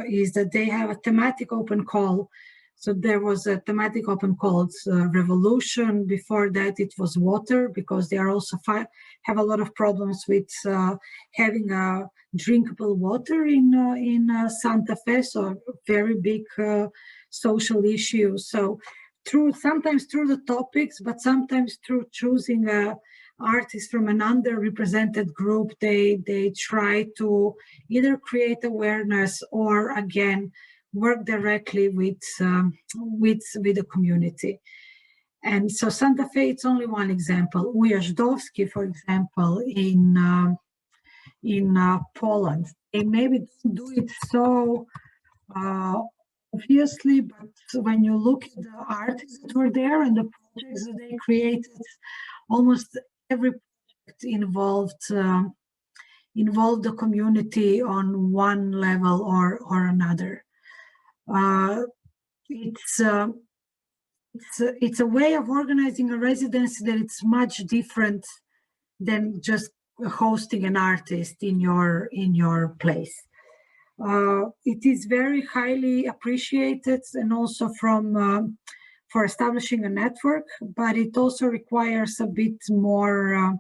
is that they have a thematic open call. So there was a thematic open called Revolution. Before that, it was water, because they are also have a lot of problems with having drinkable water in Santa Fe. So very big social issue. So sometimes through the topics, but sometimes through choosing artists from an underrepresented group, they try to either create awareness or again work directly with the community. And so Santa Fe, it's only one example. Ujazdowski, for example, in Poland, they maybe don't do it so obviously, but when you look at the artists that were there and the projects that they created, almost every project involved the community on one level or another. It's a way of organizing a residency that it's much different than just hosting an artist in your place. It is very highly appreciated, and also for establishing a network, but it also requires a bit more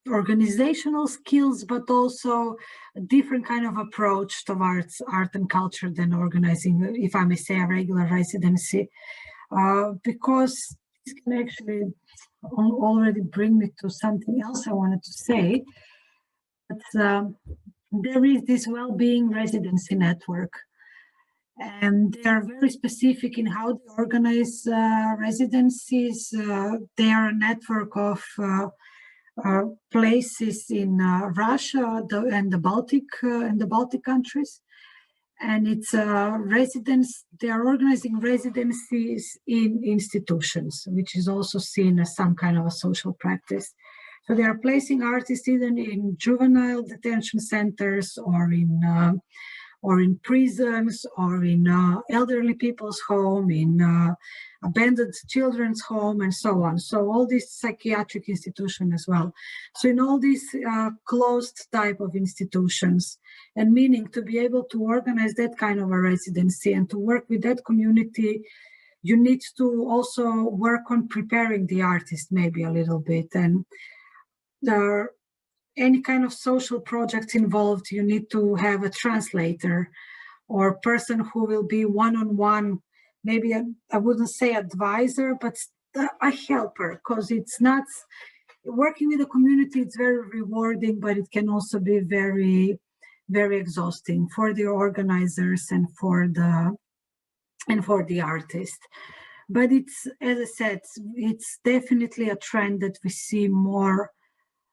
organizational skills, but also a different kind of approach towards art and culture than organizing, if I may say, a regular residency, because this can actually already bring me to something else I wanted to say. But there is this well-being residency network, and they are very specific in how they organize residencies. They are a network of places in Russia and the Baltic countries, and it's they are organizing residencies in institutions, which is also seen as some kind of a social practice. So they are placing artists either in juvenile detention centers or in prisons or in elderly people's home, in abandoned children's home, and so on. So all these psychiatric institutions as well. So in all these closed type of institutions, and meaning to be able to organize that kind of a residency and to work with that community, you need to also work on preparing the artist maybe a little bit. And any kind of social projects involved, you need to have a translator or person who will be one-on-one, maybe I wouldn't say advisor, but a helper, because it's not working with the community. It's very rewarding, but it can also be very, very exhausting for the organizers and for the artist. But it's, as I said, it's definitely a trend that we see more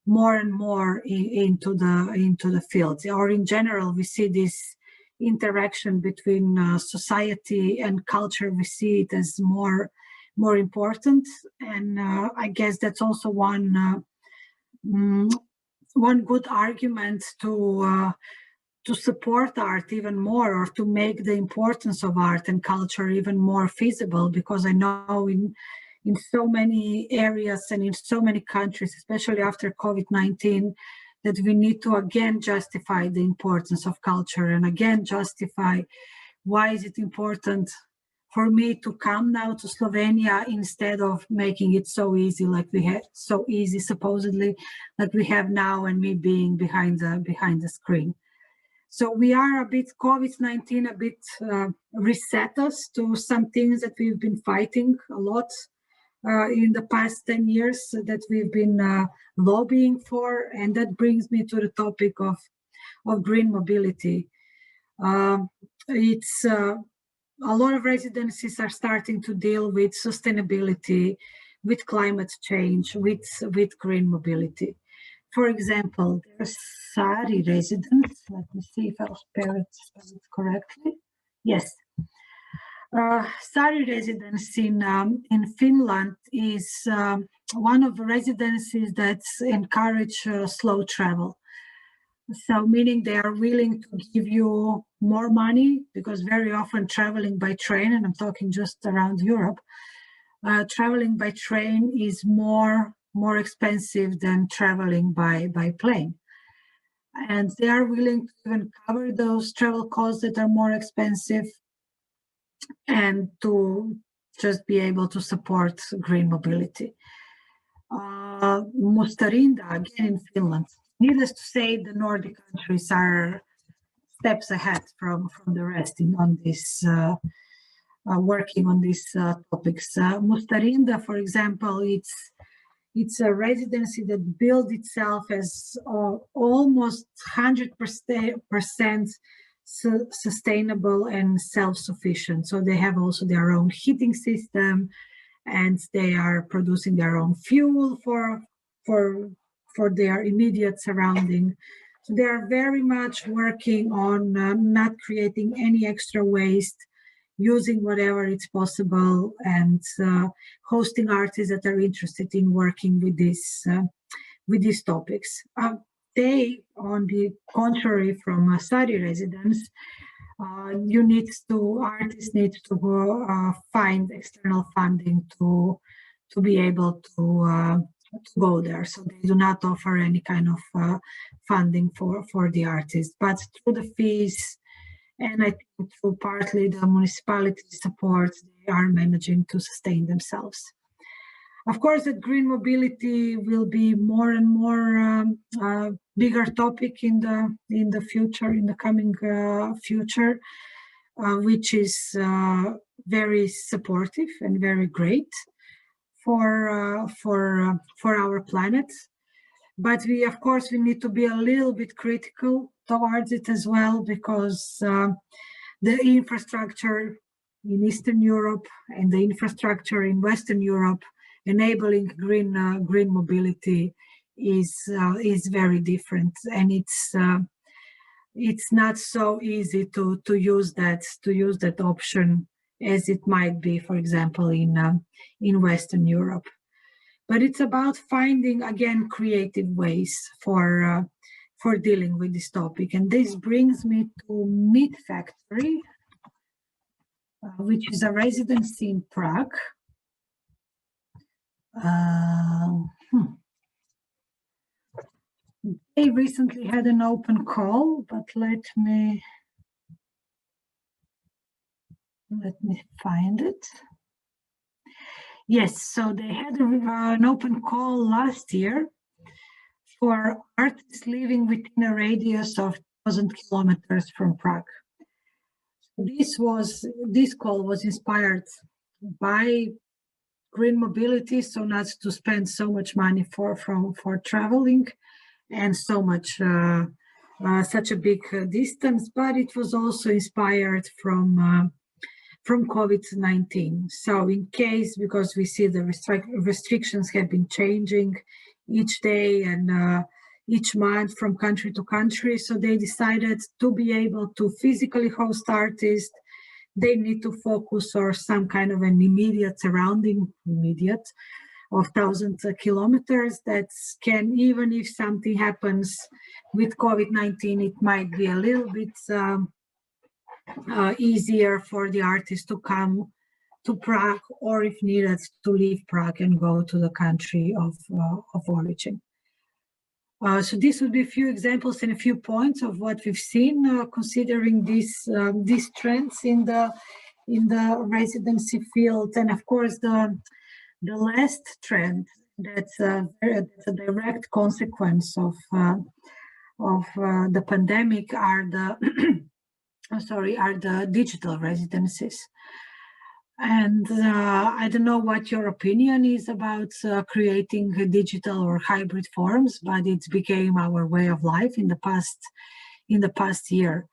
and more into the field, or in general, we see this interaction between society and culture. We see it as more important, and I guess that's also one one good argument to support art even more, or to make the importance of art and culture even more feasible, because I know in so many areas and in so many countries, especially after COVID-19, that we need to again justify the importance of culture, and again justify why is it important for me to come now to Slovenia instead of making it so easy, like we have, so easy supposedly, like we have now, and me being behind the screen. So we are a bit, COVID-19 a bit reset us to some things that we've been fighting a lot in the past 10 years, that we've been lobbying for. And that brings me to the topic of green mobility. It's a lot of residencies are starting to deal with sustainability, with climate change, with green mobility. For example, there's Sari residence. Let me see if I'll spell it correctly. Yes. Sari residence in Finland is one of the residencies that encourage slow travel. So meaning they are willing to give you more money, because very often traveling by train, and I'm talking just around Europe, traveling by train is more expensive than traveling by plane. And they are willing to even cover those travel costs that are more expensive, and to just be able to support green mobility. Mustarinda, again in Finland. Needless to say, the Nordic countries are steps ahead from the rest on this, working on these topics. Mustarinda, for example, it's a residency that built itself as almost 100% sustainable and self-sufficient. So they have also their own heating system, and they are producing their own fuel for their immediate surrounding. So they are very much working on not creating any extra waste, using whatever it's possible, and hosting artists that are interested in working with these topics. They, on the contrary from a study residence, artists need to find external funding to be able to go there. So they do not offer any kind of funding for the artists, but through the fees, and I think through partly the municipality support, they are managing to sustain themselves. Of course, that green mobility will be more and more bigger topic in the future, in the coming future, which is very supportive and very great for our planet. But we, of course, we need to be a little bit critical towards it as well, because the infrastructure in Eastern Europe and the infrastructure in Western Europe enabling green mobility is very different, and it's not so easy to use that option as it might be, for example, in Western Europe. But it's about finding, again, creative ways for dealing with this topic. And this brings me to Meat Factory, which is a residency in Prague. They recently had an open call, but let me find it. Yes, so they had an open call last year for artists living within a radius of 1,000 kilometers from Prague. This call was inspired by green mobility, so not to spend so much money for traveling and so much such a big distance, but it was also inspired from COVID-19. So in case, because we see the restrictions have been changing each day and each month from country to country, so they decided to be able to physically host artists, they need to focus on some kind of an immediate surrounding, thousands of kilometers. That can, even if something happens with COVID-19, it might be a little bit easier for the artist to come to Prague, or if needed, to leave Prague and go to the country of origin. So these would be a few examples and a few points of what we've seen, considering these trends in the residency field. And of course, the last trend that's a direct consequence of the pandemic are the digital residencies. And I don't know what your opinion is about creating digital or hybrid forms, but it's became our way of life in the past year.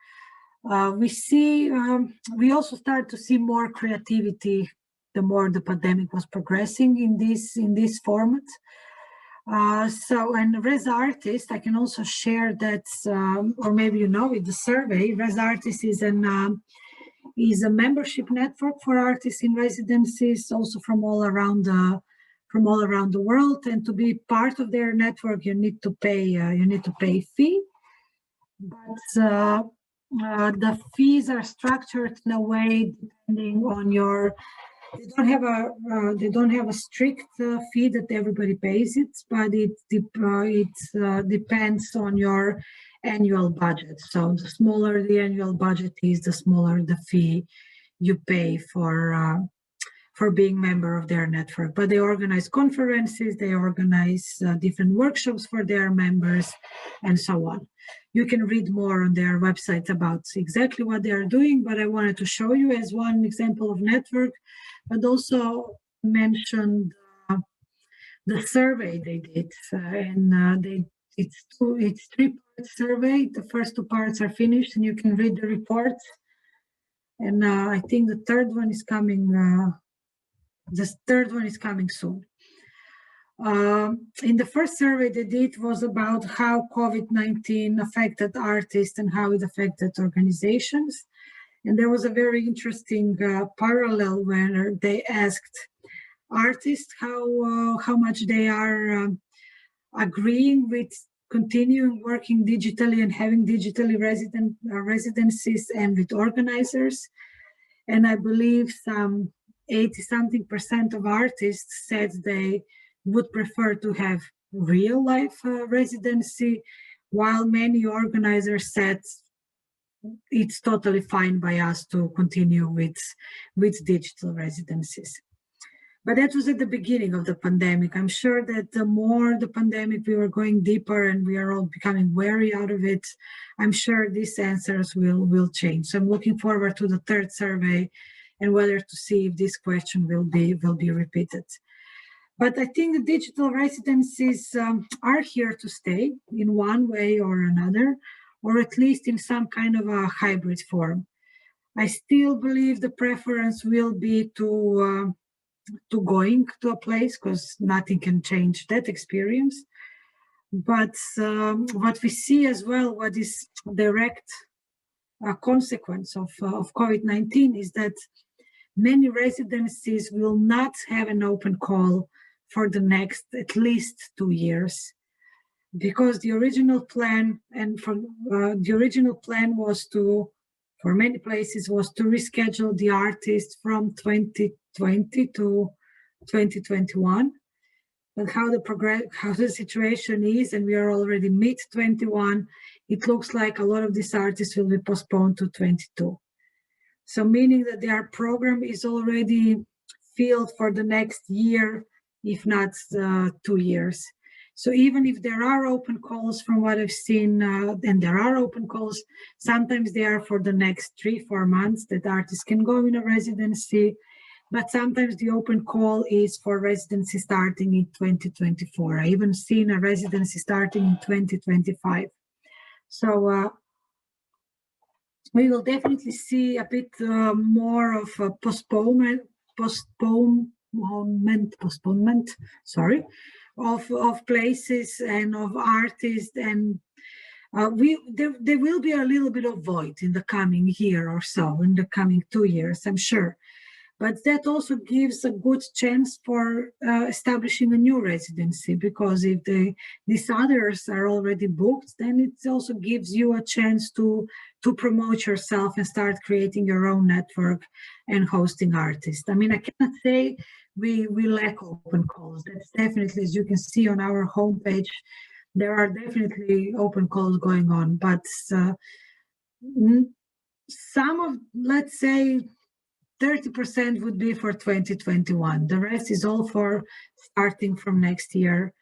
We also start to see more creativity the more the pandemic was progressing in this format. And Resartists, I can also share that, or maybe you know, with the survey, Resartists is a membership network for artists in residencies, also from all around the world. And to be part of their network, you need to pay a fee. But the fees are structured in a way depending on your. They don't have a strict fee that everybody pays it, but it depends on your annual budget. So the smaller the annual budget is, the smaller the fee you pay for being member of their network. But they organize conferences, they organize different workshops for their members, and so on. You can read more on their website about exactly what they are doing, but I wanted to show you as one example of network, but also mention the survey they did. It's 3-part survey. The first 2 parts are finished, and you can read the report. And I think the third one is coming. Soon. In the first survey they did was about how COVID-19 affected artists and how it affected organizations. And there was a very interesting parallel where they asked artists how much they are agreeing with continuing working digitally and having digitally residencies, and with organizers. And I believe some 80-something% of artists said they would prefer to have real life residency, while many organizers said it's totally fine by us to continue with digital residencies. But that was at the beginning of the pandemic. I'm sure that the more the pandemic, we were going deeper and we are all becoming wary out of it. I'm sure these answers will change. So I'm looking forward to the third survey and whether to see if this question will be repeated. But I think the digital residencies are here to stay in one way or another, or at least in some kind of a hybrid form. I still believe the preference will be to going to a place, because nothing can change that experience. But what we see as well, what is direct consequence of COVID-19 is that many residencies will not have an open call for the next at least 2 years, because the original plan was to, for many places, was to reschedule the artists from 2020 to 2021. But how the situation is, and we are already mid-21, it looks like a lot of these artists will be postponed to 22. So meaning that their program is already filled for the next year, if not 2 years. So even if there are open calls, from what I've seen, and there are open calls, sometimes they are for the next 3-4 months that artists can go in a residency, but sometimes the open call is for residency starting in 2024. I even seen a residency starting in 2025. So we will definitely see a bit more of a postponement, of places and of artists, and there will be a little bit of void in the coming year or so, in the coming 2 years, I'm sure. But that also gives a good chance for establishing a new residency, because if these others are already booked, then it also gives you a chance to promote yourself and start creating your own network and hosting artists. I mean, I cannot say we lack open calls. That's definitely, as you can see on our homepage, there are definitely open calls going on, but some of, let's say, 30% would be for 2021. The rest is all for starting from next year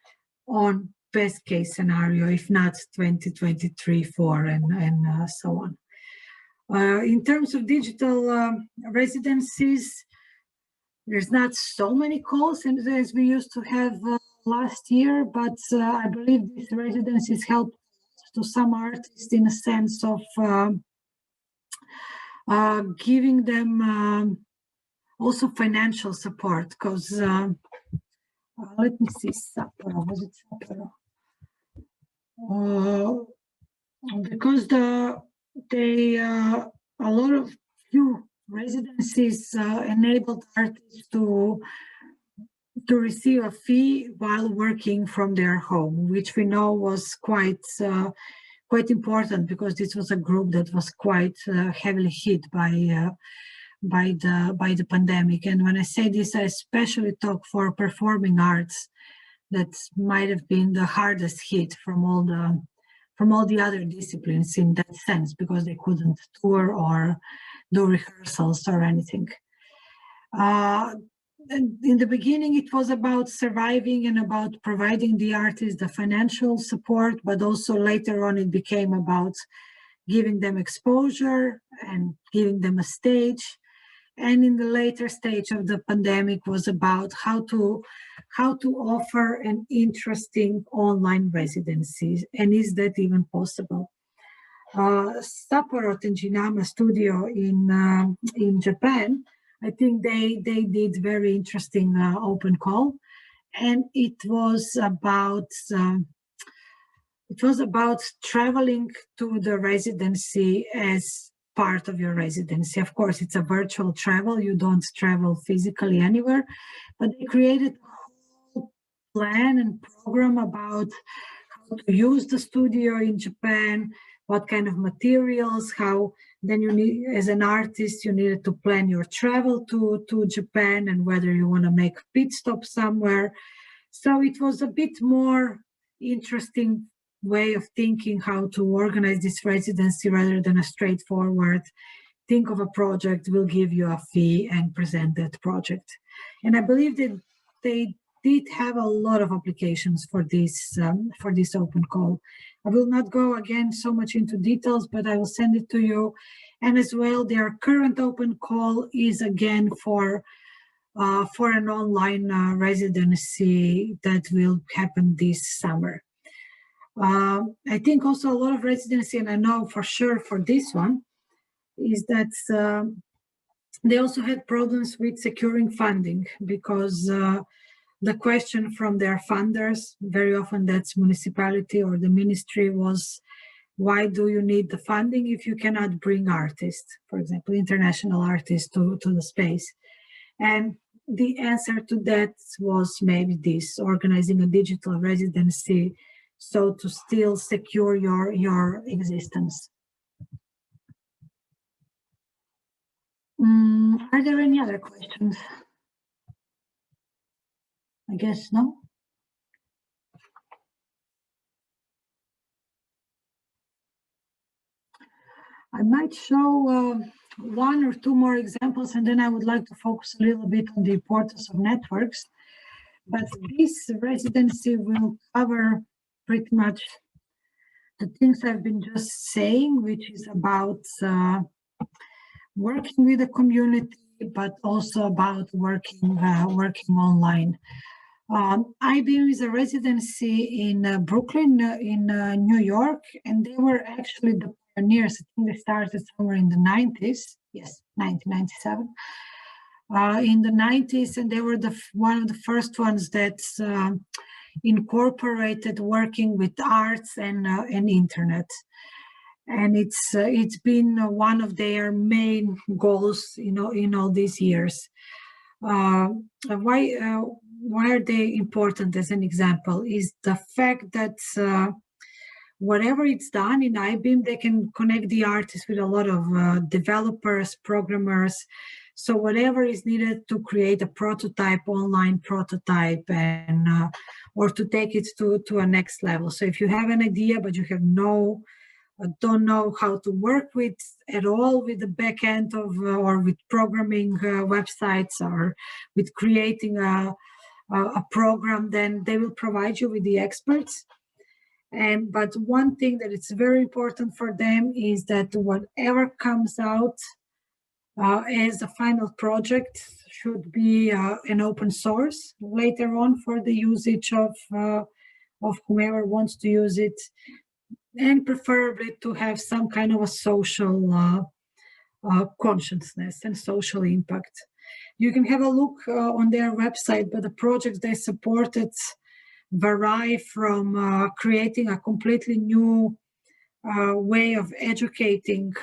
on best case scenario, if not 2023, 4, and so on. In terms of digital residencies, there's not so many calls as we used to have last year, but I believe these residencies help to some artists in a sense of giving them also financial support, because let me see, Sapporo, was it Sapporo? Because a lot of few residencies enabled artists to receive a fee while working from their home, which we know was quite important, because this was a group that was quite heavily hit by the pandemic. And when I say this, I especially talk for performing arts, that might have been the hardest hit from all the other disciplines in that sense, because they couldn't tour or do rehearsals or anything. In the beginning, it was about surviving and about providing the artists the financial support, but also later on it became about giving them exposure and giving them a stage. And in the later stage of the pandemic was about how to offer an interesting online residency, and is that even possible? Sapporo Tenjinama studio in Japan, I think they did very interesting open call, and it was about traveling to the residency as part of your residency. Of course, it's a virtual travel. You don't travel physically anywhere, but they created a whole plan and program about how to use the studio in Japan, what kind of materials, how then you need, as an artist, you needed to plan your travel to Japan and whether you want to make a pit stop somewhere. So it was a bit more interesting way of thinking how to organize this residency rather than a straightforward think of a project, we'll give you a fee and present that project. And I believe that they did have a lot of applications for this open call. I will not go again so much into details, but I will send it to you. And as well, their current open call is again for an online residency that will happen this summer. I think also a lot of residency, and I know for sure for this one, is that they also had problems with securing funding, because the question from their funders, very often that's municipality or the ministry, was why do you need the funding if you cannot bring artists, for example, international artists to the space? And the answer to that was maybe this, organizing a digital residency, so to still secure your existence. Are there any other questions? I guess no. I might show one or two more examples, and then I would like to focus a little bit on the importance of networks. But this residency will cover pretty much the things I've been just saying, which is about working with the community, but also about working online. IBM is a residency in Brooklyn, in New York, and they were actually the pioneers. I think they started somewhere in the 90s. Yes, 1997. In the 90s, and they were one of the first ones that incorporated working with arts and internet. and it's been one of their main goals, in all these years. Why are they important? As an example, is the fact that whatever it's done in IBEAM, they can connect the artists with a lot of developers, programmers. So whatever is needed to create a prototype, online prototype, and or to take it to a next level. So if you have an idea, but you have don't know how to work with at all with the back end of or with programming websites or with creating a program, then they will provide you with the experts. But one thing that it's very important for them is that whatever comes out as a final project should be an open source later on for the usage of whomever wants to use it, and preferably to have some kind of a social consciousness and social impact. You can have a look on their website, but the projects they supported vary from creating a completely new way of educating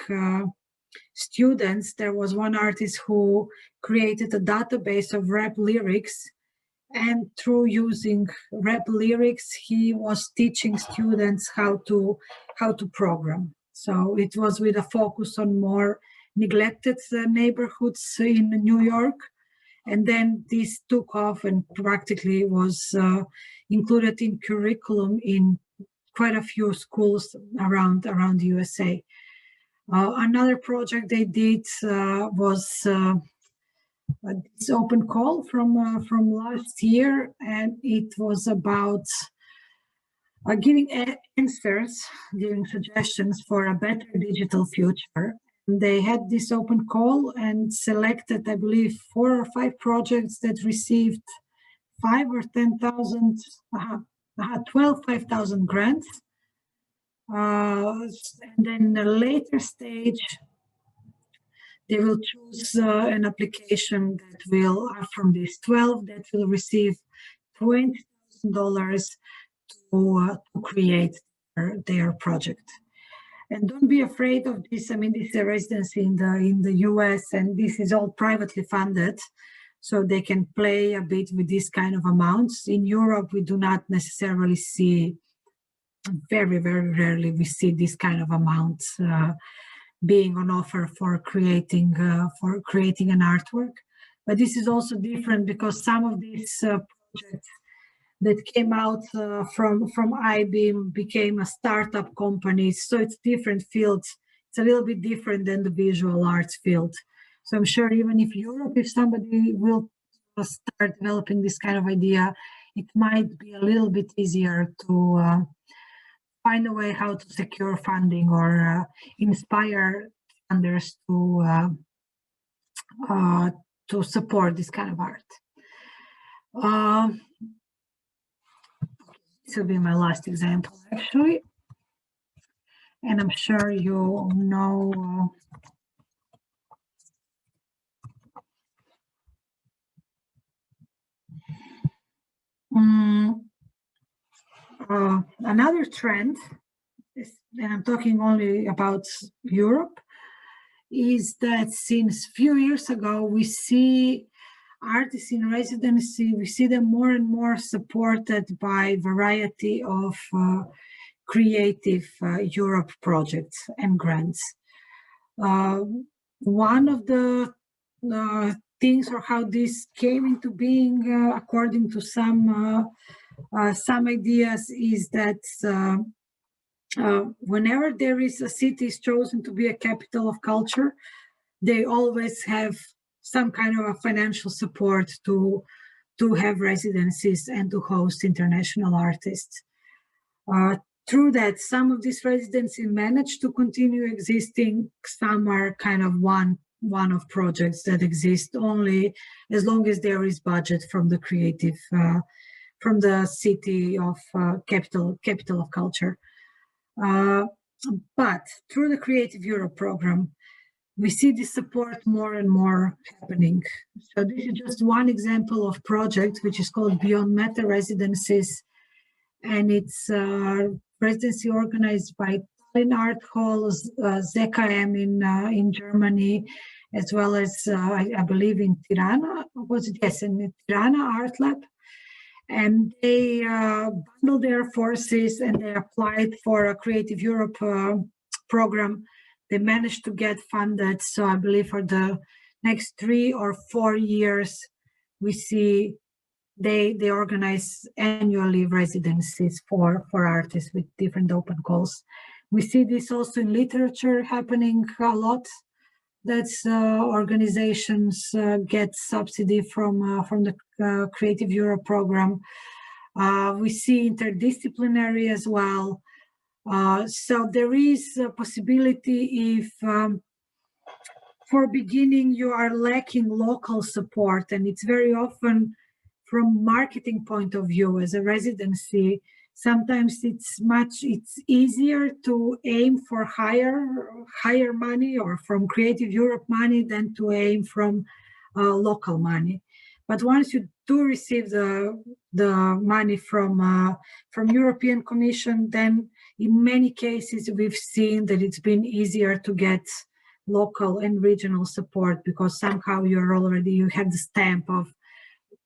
students. There was one artist who created a database of rap lyrics, and through using rap lyrics, he was teaching students how to program. So it was with a focus on more neglected neighborhoods in New York. And then this took off and practically was included in curriculum in quite a few schools around the USA. Another project they did was this open call from last year, and it was about giving answers, giving suggestions for a better digital future. They had this open call and selected, I believe, 4 or 5 projects that received 5 or 10,000, 5,000 grants. And then in a later stage, they will choose an application that will, from these 12, that will receive $20,000 to create their project. And don't be afraid of this. I mean, this is a residency in the US, and this is all privately funded, so they can play a bit with this kind of amounts. In Europe, we do not necessarily see, very, very rarely, we see this kind of amounts being on offer for creating an artwork. But this is also different because some of these projects that came out from IBEAM became a startup company. So it's different fields. It's a little bit different than the visual arts field. So I'm sure even if Europe, if somebody will start developing this kind of idea, it might be a little bit easier to find a way how to secure funding or inspire funders to support this kind of art. This will be my last example, actually. And I'm sure you know another trend, and I'm talking only about Europe, is that since a few years ago, we see artists in residency, we see them more and more supported by a variety of creative Europe projects and grants. One of the things, or how this came into being, according to some ideas, is that whenever there is a city is chosen to be a capital of culture, they always have some kind of a financial support to have residencies and to host international artists. Through that, some of these residencies manage to continue existing. Some are kind of one-off projects that exist only as long as there is budget from the creative, from the city of capital of culture. But through the Creative Europe program, we see this support more and more happening. So this is just one example of project which is called Beyond Meta Residencies, and it's a residency organized by Tallinn Art Hall, ZKM in Germany, as well as I believe in Tirana. In Tirana Art Lab. And they bundled their forces and they applied for a Creative Europe program. They managed to get funded. So I believe for the next 3 or 4 years, we see they organize annually residencies for artists with different open calls. We see this also in literature happening a lot. That's organizations get subsidy from the Creative Europe program. We see interdisciplinary as well. So there is a possibility if for beginning you are lacking local support, and it's very often from marketing point of view as a residency, sometimes it's easier to aim for higher money or from Creative Europe money than to aim from local money. But once you do receive the money from European Commission, then in many cases we've seen that it's been easier to get local and regional support because somehow you have the stamp of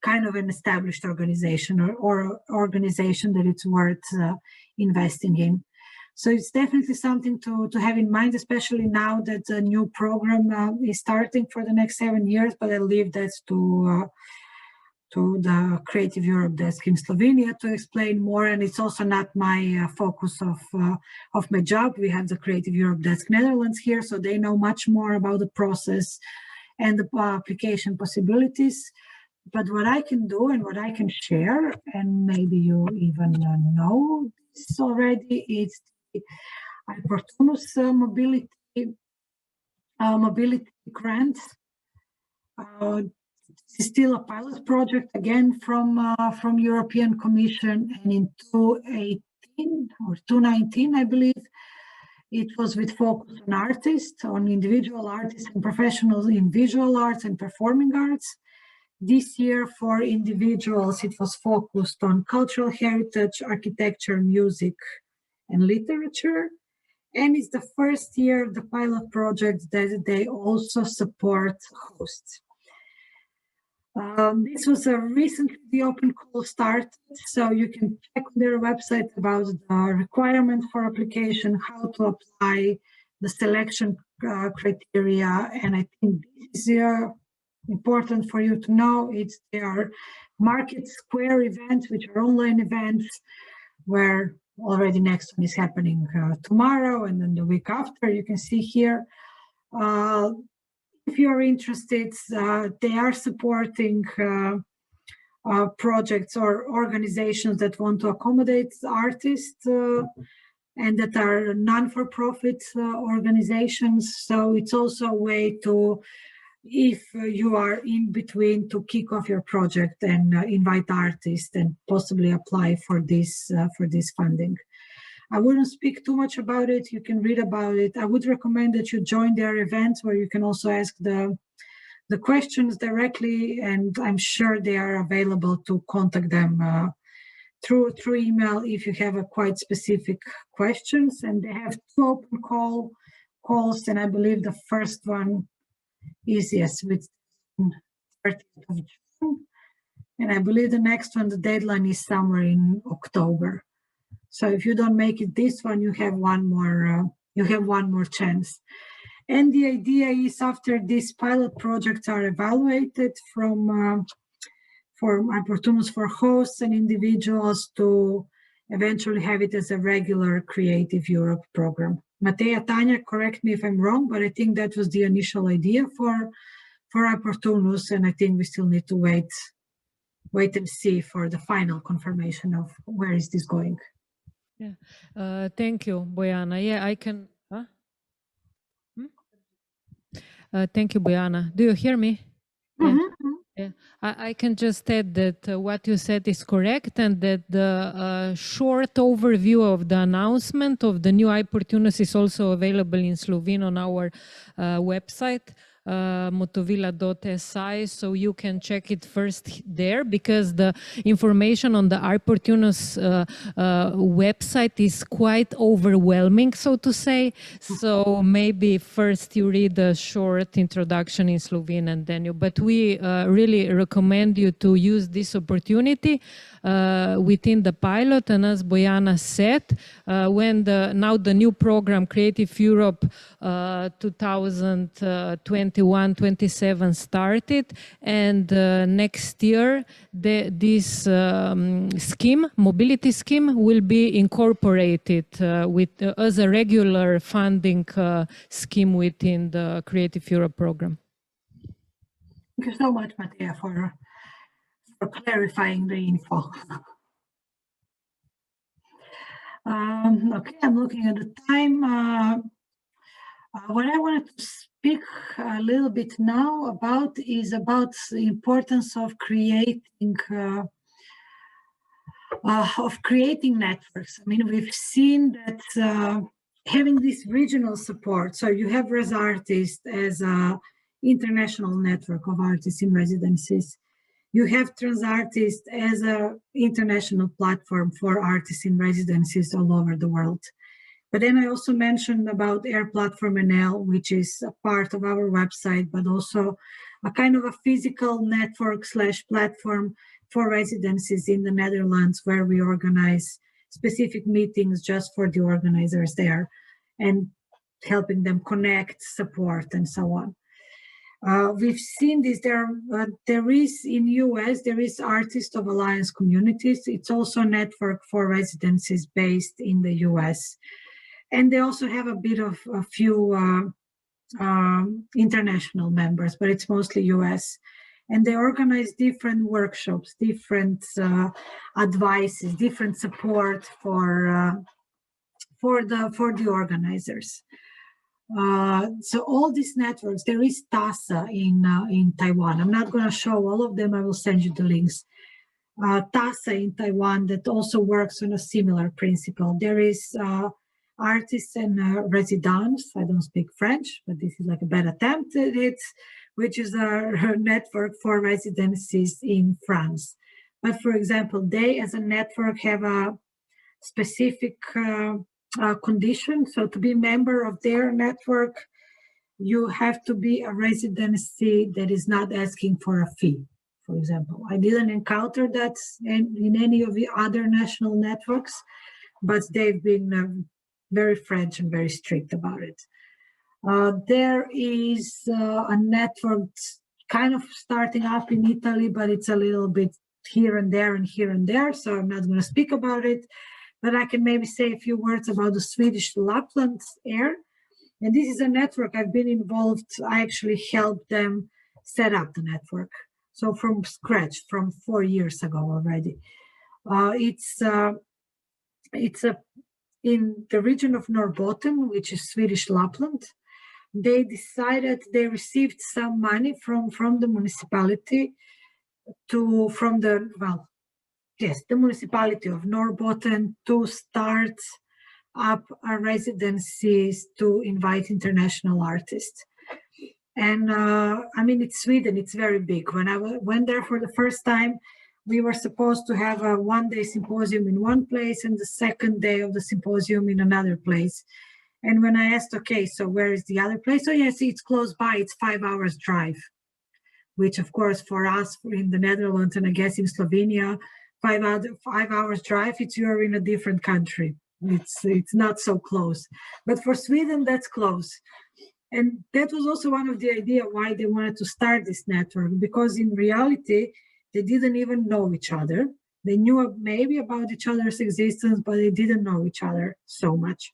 kind of an established organization or organization that it's worth investing in. So it's definitely something to have in mind, especially now that the new program is starting for the next 7 years, but I leave that to the Creative Europe desk in Slovenia to explain more. And it's also not my focus of my job. We have the Creative Europe desk Netherlands here, so they know much more about the process and the application possibilities. But what I can do and what I can share, and maybe you even know this already, is the Opportunus mobility grant. This is still a pilot project again from European Commission, and in 2018 or 2019, I believe, it was with focus on artists, on individual artists and professionals in visual arts and performing arts. This year for individuals, it was focused on cultural heritage, architecture, music, and literature. And it's the first year of the pilot project that they also support hosts. This was recently the open call started, so you can check on their website about the requirement for application, how to apply, the selection criteria, and I think this is important for you to know. There are Market Square events, which are online events, where already next one is happening tomorrow, and then the week after. You can see here. If you are interested, they are supporting projects or organizations that want to accommodate artists and that are non-for-profit organizations. So it's also a way to, if you are in between, to kick off your project and invite artists and possibly apply for this funding. I wouldn't speak too much about it. You can read about it. I would recommend that you join their events where you can also ask the questions directly, and I'm sure they are available to contact them through email if you have a quite specific questions. And they have 2 open calls, and I believe the first one is with 30th of June, and I believe the next one, the deadline is somewhere in October. So if you don't make it this one, you have one more chance. And the idea is, after these pilot projects are evaluated for opportunities for hosts and individuals, to eventually have it as a regular Creative Europe program. Mateja, Tanya, correct me if I'm wrong, but I think that was the initial idea for Opportunus, and I think we still need to wait and see for the final confirmation of where is this going. Yeah, thank you, Bojana. Yeah, I can. Thank you, Bojana. Do you hear me? Mm-hmm. Yeah. I can just add that what you said is correct, and that the short overview of the announcement of the new Opportunus is also available in Slovene on our website. motovila.si, so you can check it first there, because the information on the Opportunus website is quite overwhelming, so to say. So maybe first you read a short introduction in Slovene and then you, but we really recommend you to use this opportunity within the pilot. And as Bojana said, when now the new program Creative Europe 2021-27 started, and next year this scheme, mobility scheme, will be incorporated as a regular funding scheme within the Creative Europe program. Thank you so much, Mattia, for clarifying the info. Okay, I'm looking at the time. What I wanted to speak a little bit now about is about the importance of creating networks. I mean, we've seen that having this regional support. So you have ResArtists as an international network of artists in residencies. You have TransArtists as an international platform for artists in residencies all over the world. But then I also mentioned about Air Platform NL, which is a part of our website, but also a kind of a physical network / platform for residencies in the Netherlands, where we organize specific meetings just for the organizers there and helping them connect, support, and so on. We've seen this, there is in US, there is Artists of Alliance Communities. It's also a network for residencies based in the US. And they also have a few international members, but it's mostly US. And they organize different workshops, different advices, different support for the organizers. So all these networks, there is TASA in Taiwan. I'm not going to show all of them. I will send you the links. TASA in Taiwan that also works on a similar principle. There is Artists and Residents. I don't speak French, but this is like a bad attempt at it, which is a network for residencies in France. But for example, they as a network have a specific condition. So to be a member of their network, you have to be a residency that is not asking for a fee, for example. I didn't encounter that in any of the other national networks, but they've been very French and very strict about it. There is a network kind of starting up in Italy, but it's a little bit here and there and here and there, so I'm not going to speak about it. But I can maybe say a few words about the Swedish Lapland Air. And this is a network I've been involved. I actually helped them set up the network. So from scratch, from 4 years ago already. It's in the region of Norrbotten, which is Swedish Lapland. They decided, they received some money from the municipality the municipality of Norrbotten to start up a residencies to invite international artists. And I mean, it's Sweden, it's very big. When I went there for the first time, we were supposed to have a one-day symposium in one place and the second day of the symposium in another place. And when I asked, okay, so where is the other place? Oh, yes, it's close by, it's 5 hours drive, which of course for us in the Netherlands and I guess in Slovenia, 5 hours drive, you're in a different country. It's not so close. But for Sweden, that's close. And that was also one of the ideas why they wanted to start this network, because in reality, they didn't even know each other. They knew maybe about each other's existence, but they didn't know each other so much.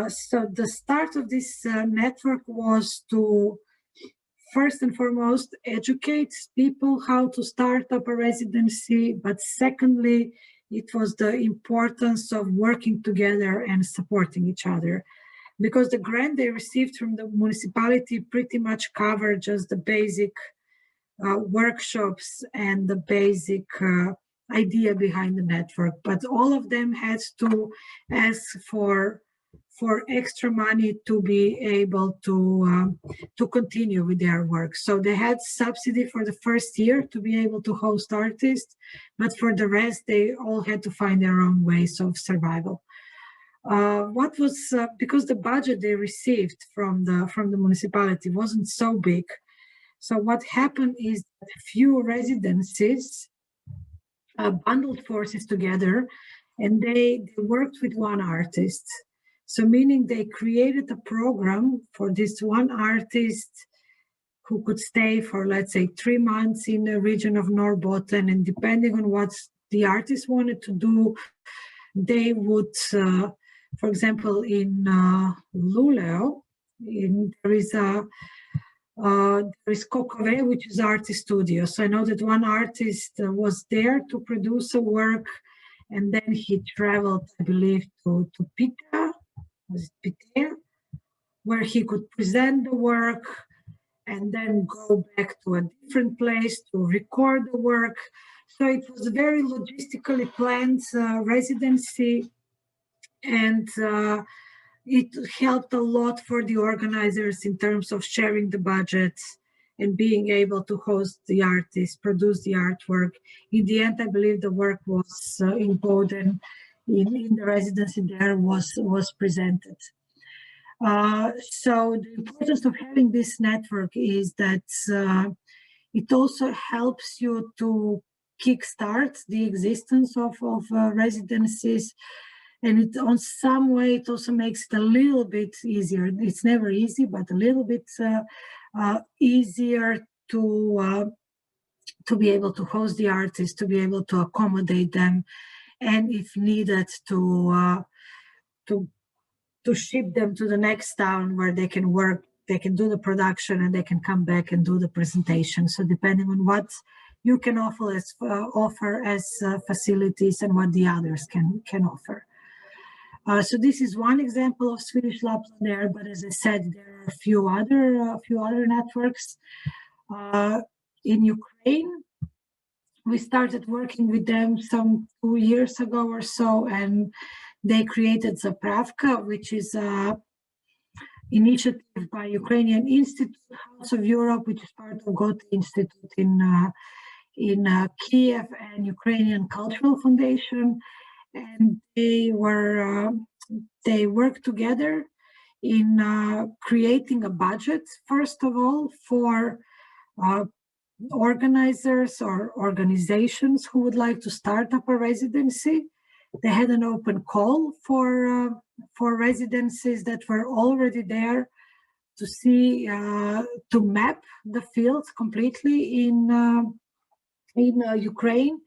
So the start of this network was to, first and foremost, educate people how to start up a residency, but secondly, it was the importance of working together and supporting each other. Because the grant they received from the municipality pretty much covered just the basic workshops and the basic idea behind the network. But all of them had to ask for for extra money to be able to continue with their work. So they had subsidy for the first year to be able to host artists, but for the rest, they all had to find their own ways of survival. Because the budget they received from the municipality wasn't so big. So what happened is that a few residencies bundled forces together, and they worked with one artist. So meaning they created a program for this one artist who could stay for, let's say, 3 months in the region of Norrbotten, and depending on what the artist wanted to do, they would, for example, in Luleå, there is Kokove, which is artist studio. So I know that one artist was there to produce a work, and then he traveled, I believe, to Piteå, where he could present the work and then go back to a different place to record the work. So it was a very logistically planned residency, and it helped a lot for the organizers in terms of sharing the budget and being able to host the artists, produce the artwork. In the end, I believe the work was in Boden, in the residency there was presented. So the importance of having this network is that it also helps you to kickstart the existence of residencies. And it, on some way, it also makes it a little bit easier. It's never easy, but a little bit easier to be able to host the artists, to be able to accommodate them, and if needed, to ship them to the next town where they can work, they can do the production, and they can come back and do the presentation. So depending on what you can offer as facilities and what the others can offer. So this is one example of Swedish Lapland there, but as I said, there are a few other networks. In Ukraine, we started working with them some 2 years ago or so, and they created Zapravka, which is an initiative by Ukrainian Institute, House of Europe, which is part of Goethe Institute in Kiev, and Ukrainian Cultural Foundation. And they worked together in creating a budget, first of all, for organizers or organizations who would like to start up a residency. They had an open call for residencies that were already there to see, to map the fields completely in Ukraine.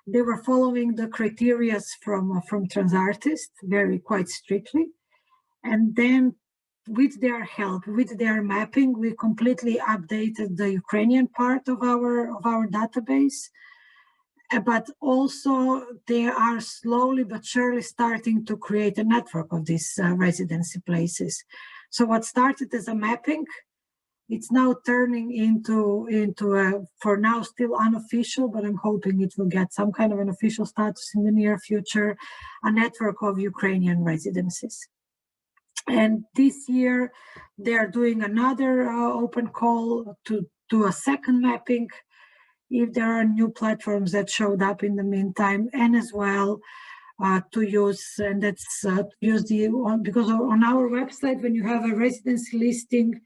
They were following the criteria from TransArtists quite strictly, and then with their help, with their mapping, we completely updated the Ukrainian part of our database. But also they are slowly but surely starting to create a network of these residency places. So what started as a mapping, it's now turning into a, for now still unofficial, but I'm hoping it will get some kind of an official status in the near future, a network of Ukrainian residencies. And this year they're doing another open call to do a second mapping if there are new platforms that showed up in the meantime, and as well to use, and that's to use because on our website, when you have a residency listing,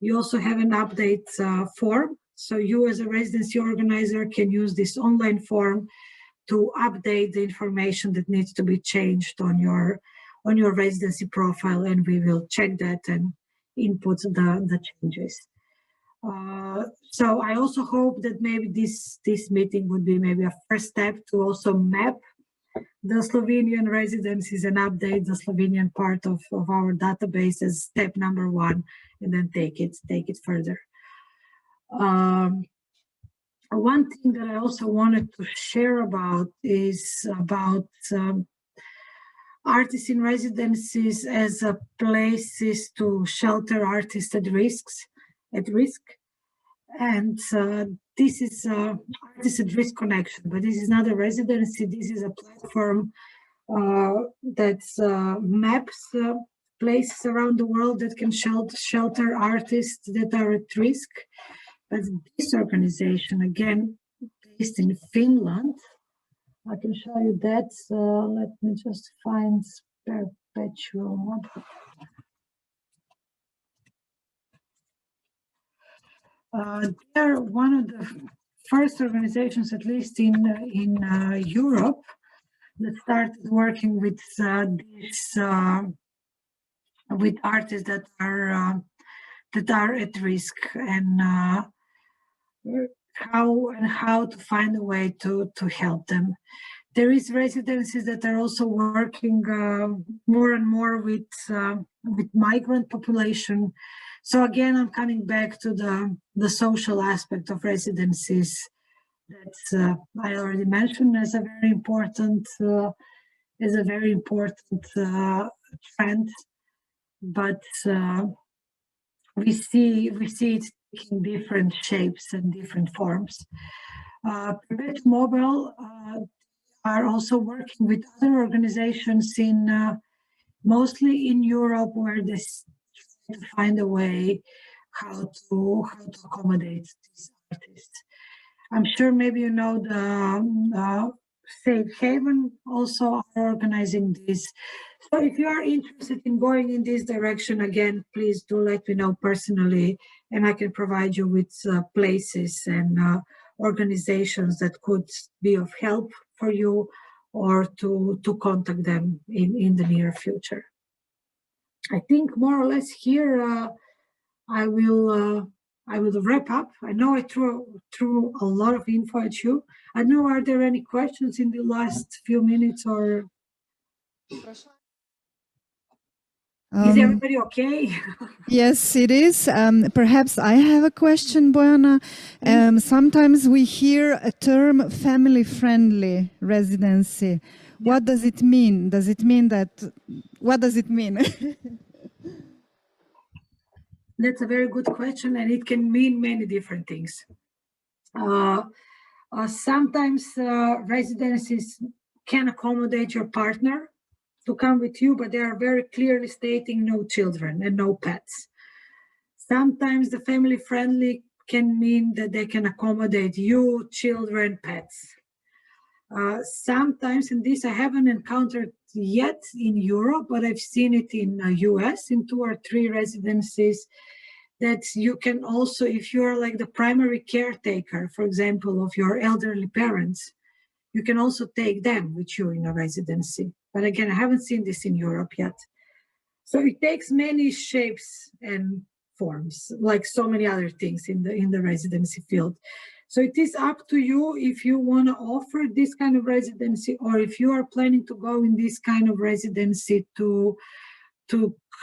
you also have an update form. So you as a residency organizer can use this online form to update the information that needs to be changed on your residency profile, and we will check that and input the changes. So I also hope that maybe this meeting would be maybe a first step to also map the Slovenian residencies and update the Slovenian part of our database as step number 1, and then take it further. One thing that I also wanted to share about is about artists in residencies as places to shelter artists at risk. And this is Artists at Risk Connection, but this is not a residency. This is a platform that maps places around the world that can shelter artists that are at risk. But this organization, again, based in Finland, I can show you that. Let me just find perpetual. They're one of the first organizations, at least in Europe, that started working with with artists that are at risk, and how to find a way to help them. There is residencies that are also working more and more with migrant population. So again, I'm coming back to the social aspect of residencies that I already mentioned as a very important trend. But we see it taking different shapes and different forms. Perpetual Mobile are also working with other organizations mostly in Europe, where they try to find a way how to accommodate these artists. I'm sure maybe you know the Safe Haven also are organizing this. So if you are interested in going in this direction, again, please do let me know personally, and I can provide you with places and organizations that could be of help for you, or to contact them in the near future. I think more or less here I will wrap up. I know I threw a lot of info at you. I don't know, are there any questions in the last few minutes, or is everybody okay? Yes, it is. Perhaps I have a question, Bojana. Sometimes we hear a term family-friendly residency. What does it mean? Does it mean that, what does it mean? That's a very good question, and it can mean many different things. Sometimes residencies can accommodate your partner to come with you, but they are very clearly stating no children and no pets. Sometimes the family friendly can mean that they can accommodate you, children, pets. Sometimes, and this I haven't encountered yet in Europe, but I've seen it in US in 2 or 3 residencies, that you can also, if you're like the primary caretaker, for example, of your elderly parents, you can also take them with you in a residency. But again, I haven't seen this in Europe yet. So it takes many shapes and forms, like so many other things in the residency field. So it is up to you if you want to offer this kind of residency, or if you are planning to go in this kind of residency to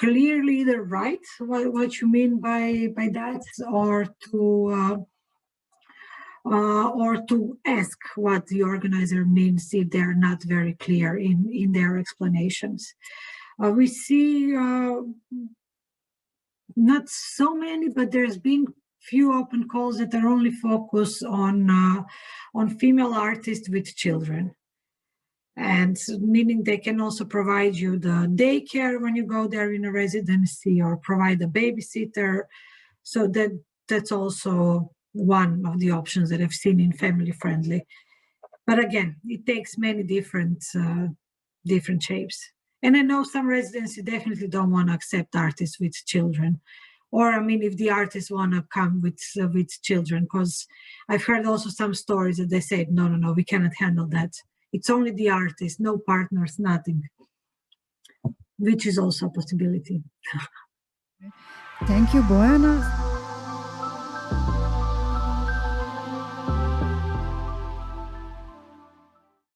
clearly either write what you mean by that, or to ask what the organizer means if they're not very clear in their explanations. We see not so many, but there's been few open calls that are only focused on female artists with children, and meaning they can also provide you the daycare when you go there in a residency, or provide a babysitter. So that's also one of the options that I've seen in family friendly. But again, it takes many different shapes. And I know some residencies definitely don't want to accept artists with children. Or, I mean, if the artists want to come with children, because I've heard also some stories that they said, no, we cannot handle that. It's only the artist, no partners, nothing, which is also a possibility. Thank you, Bojana.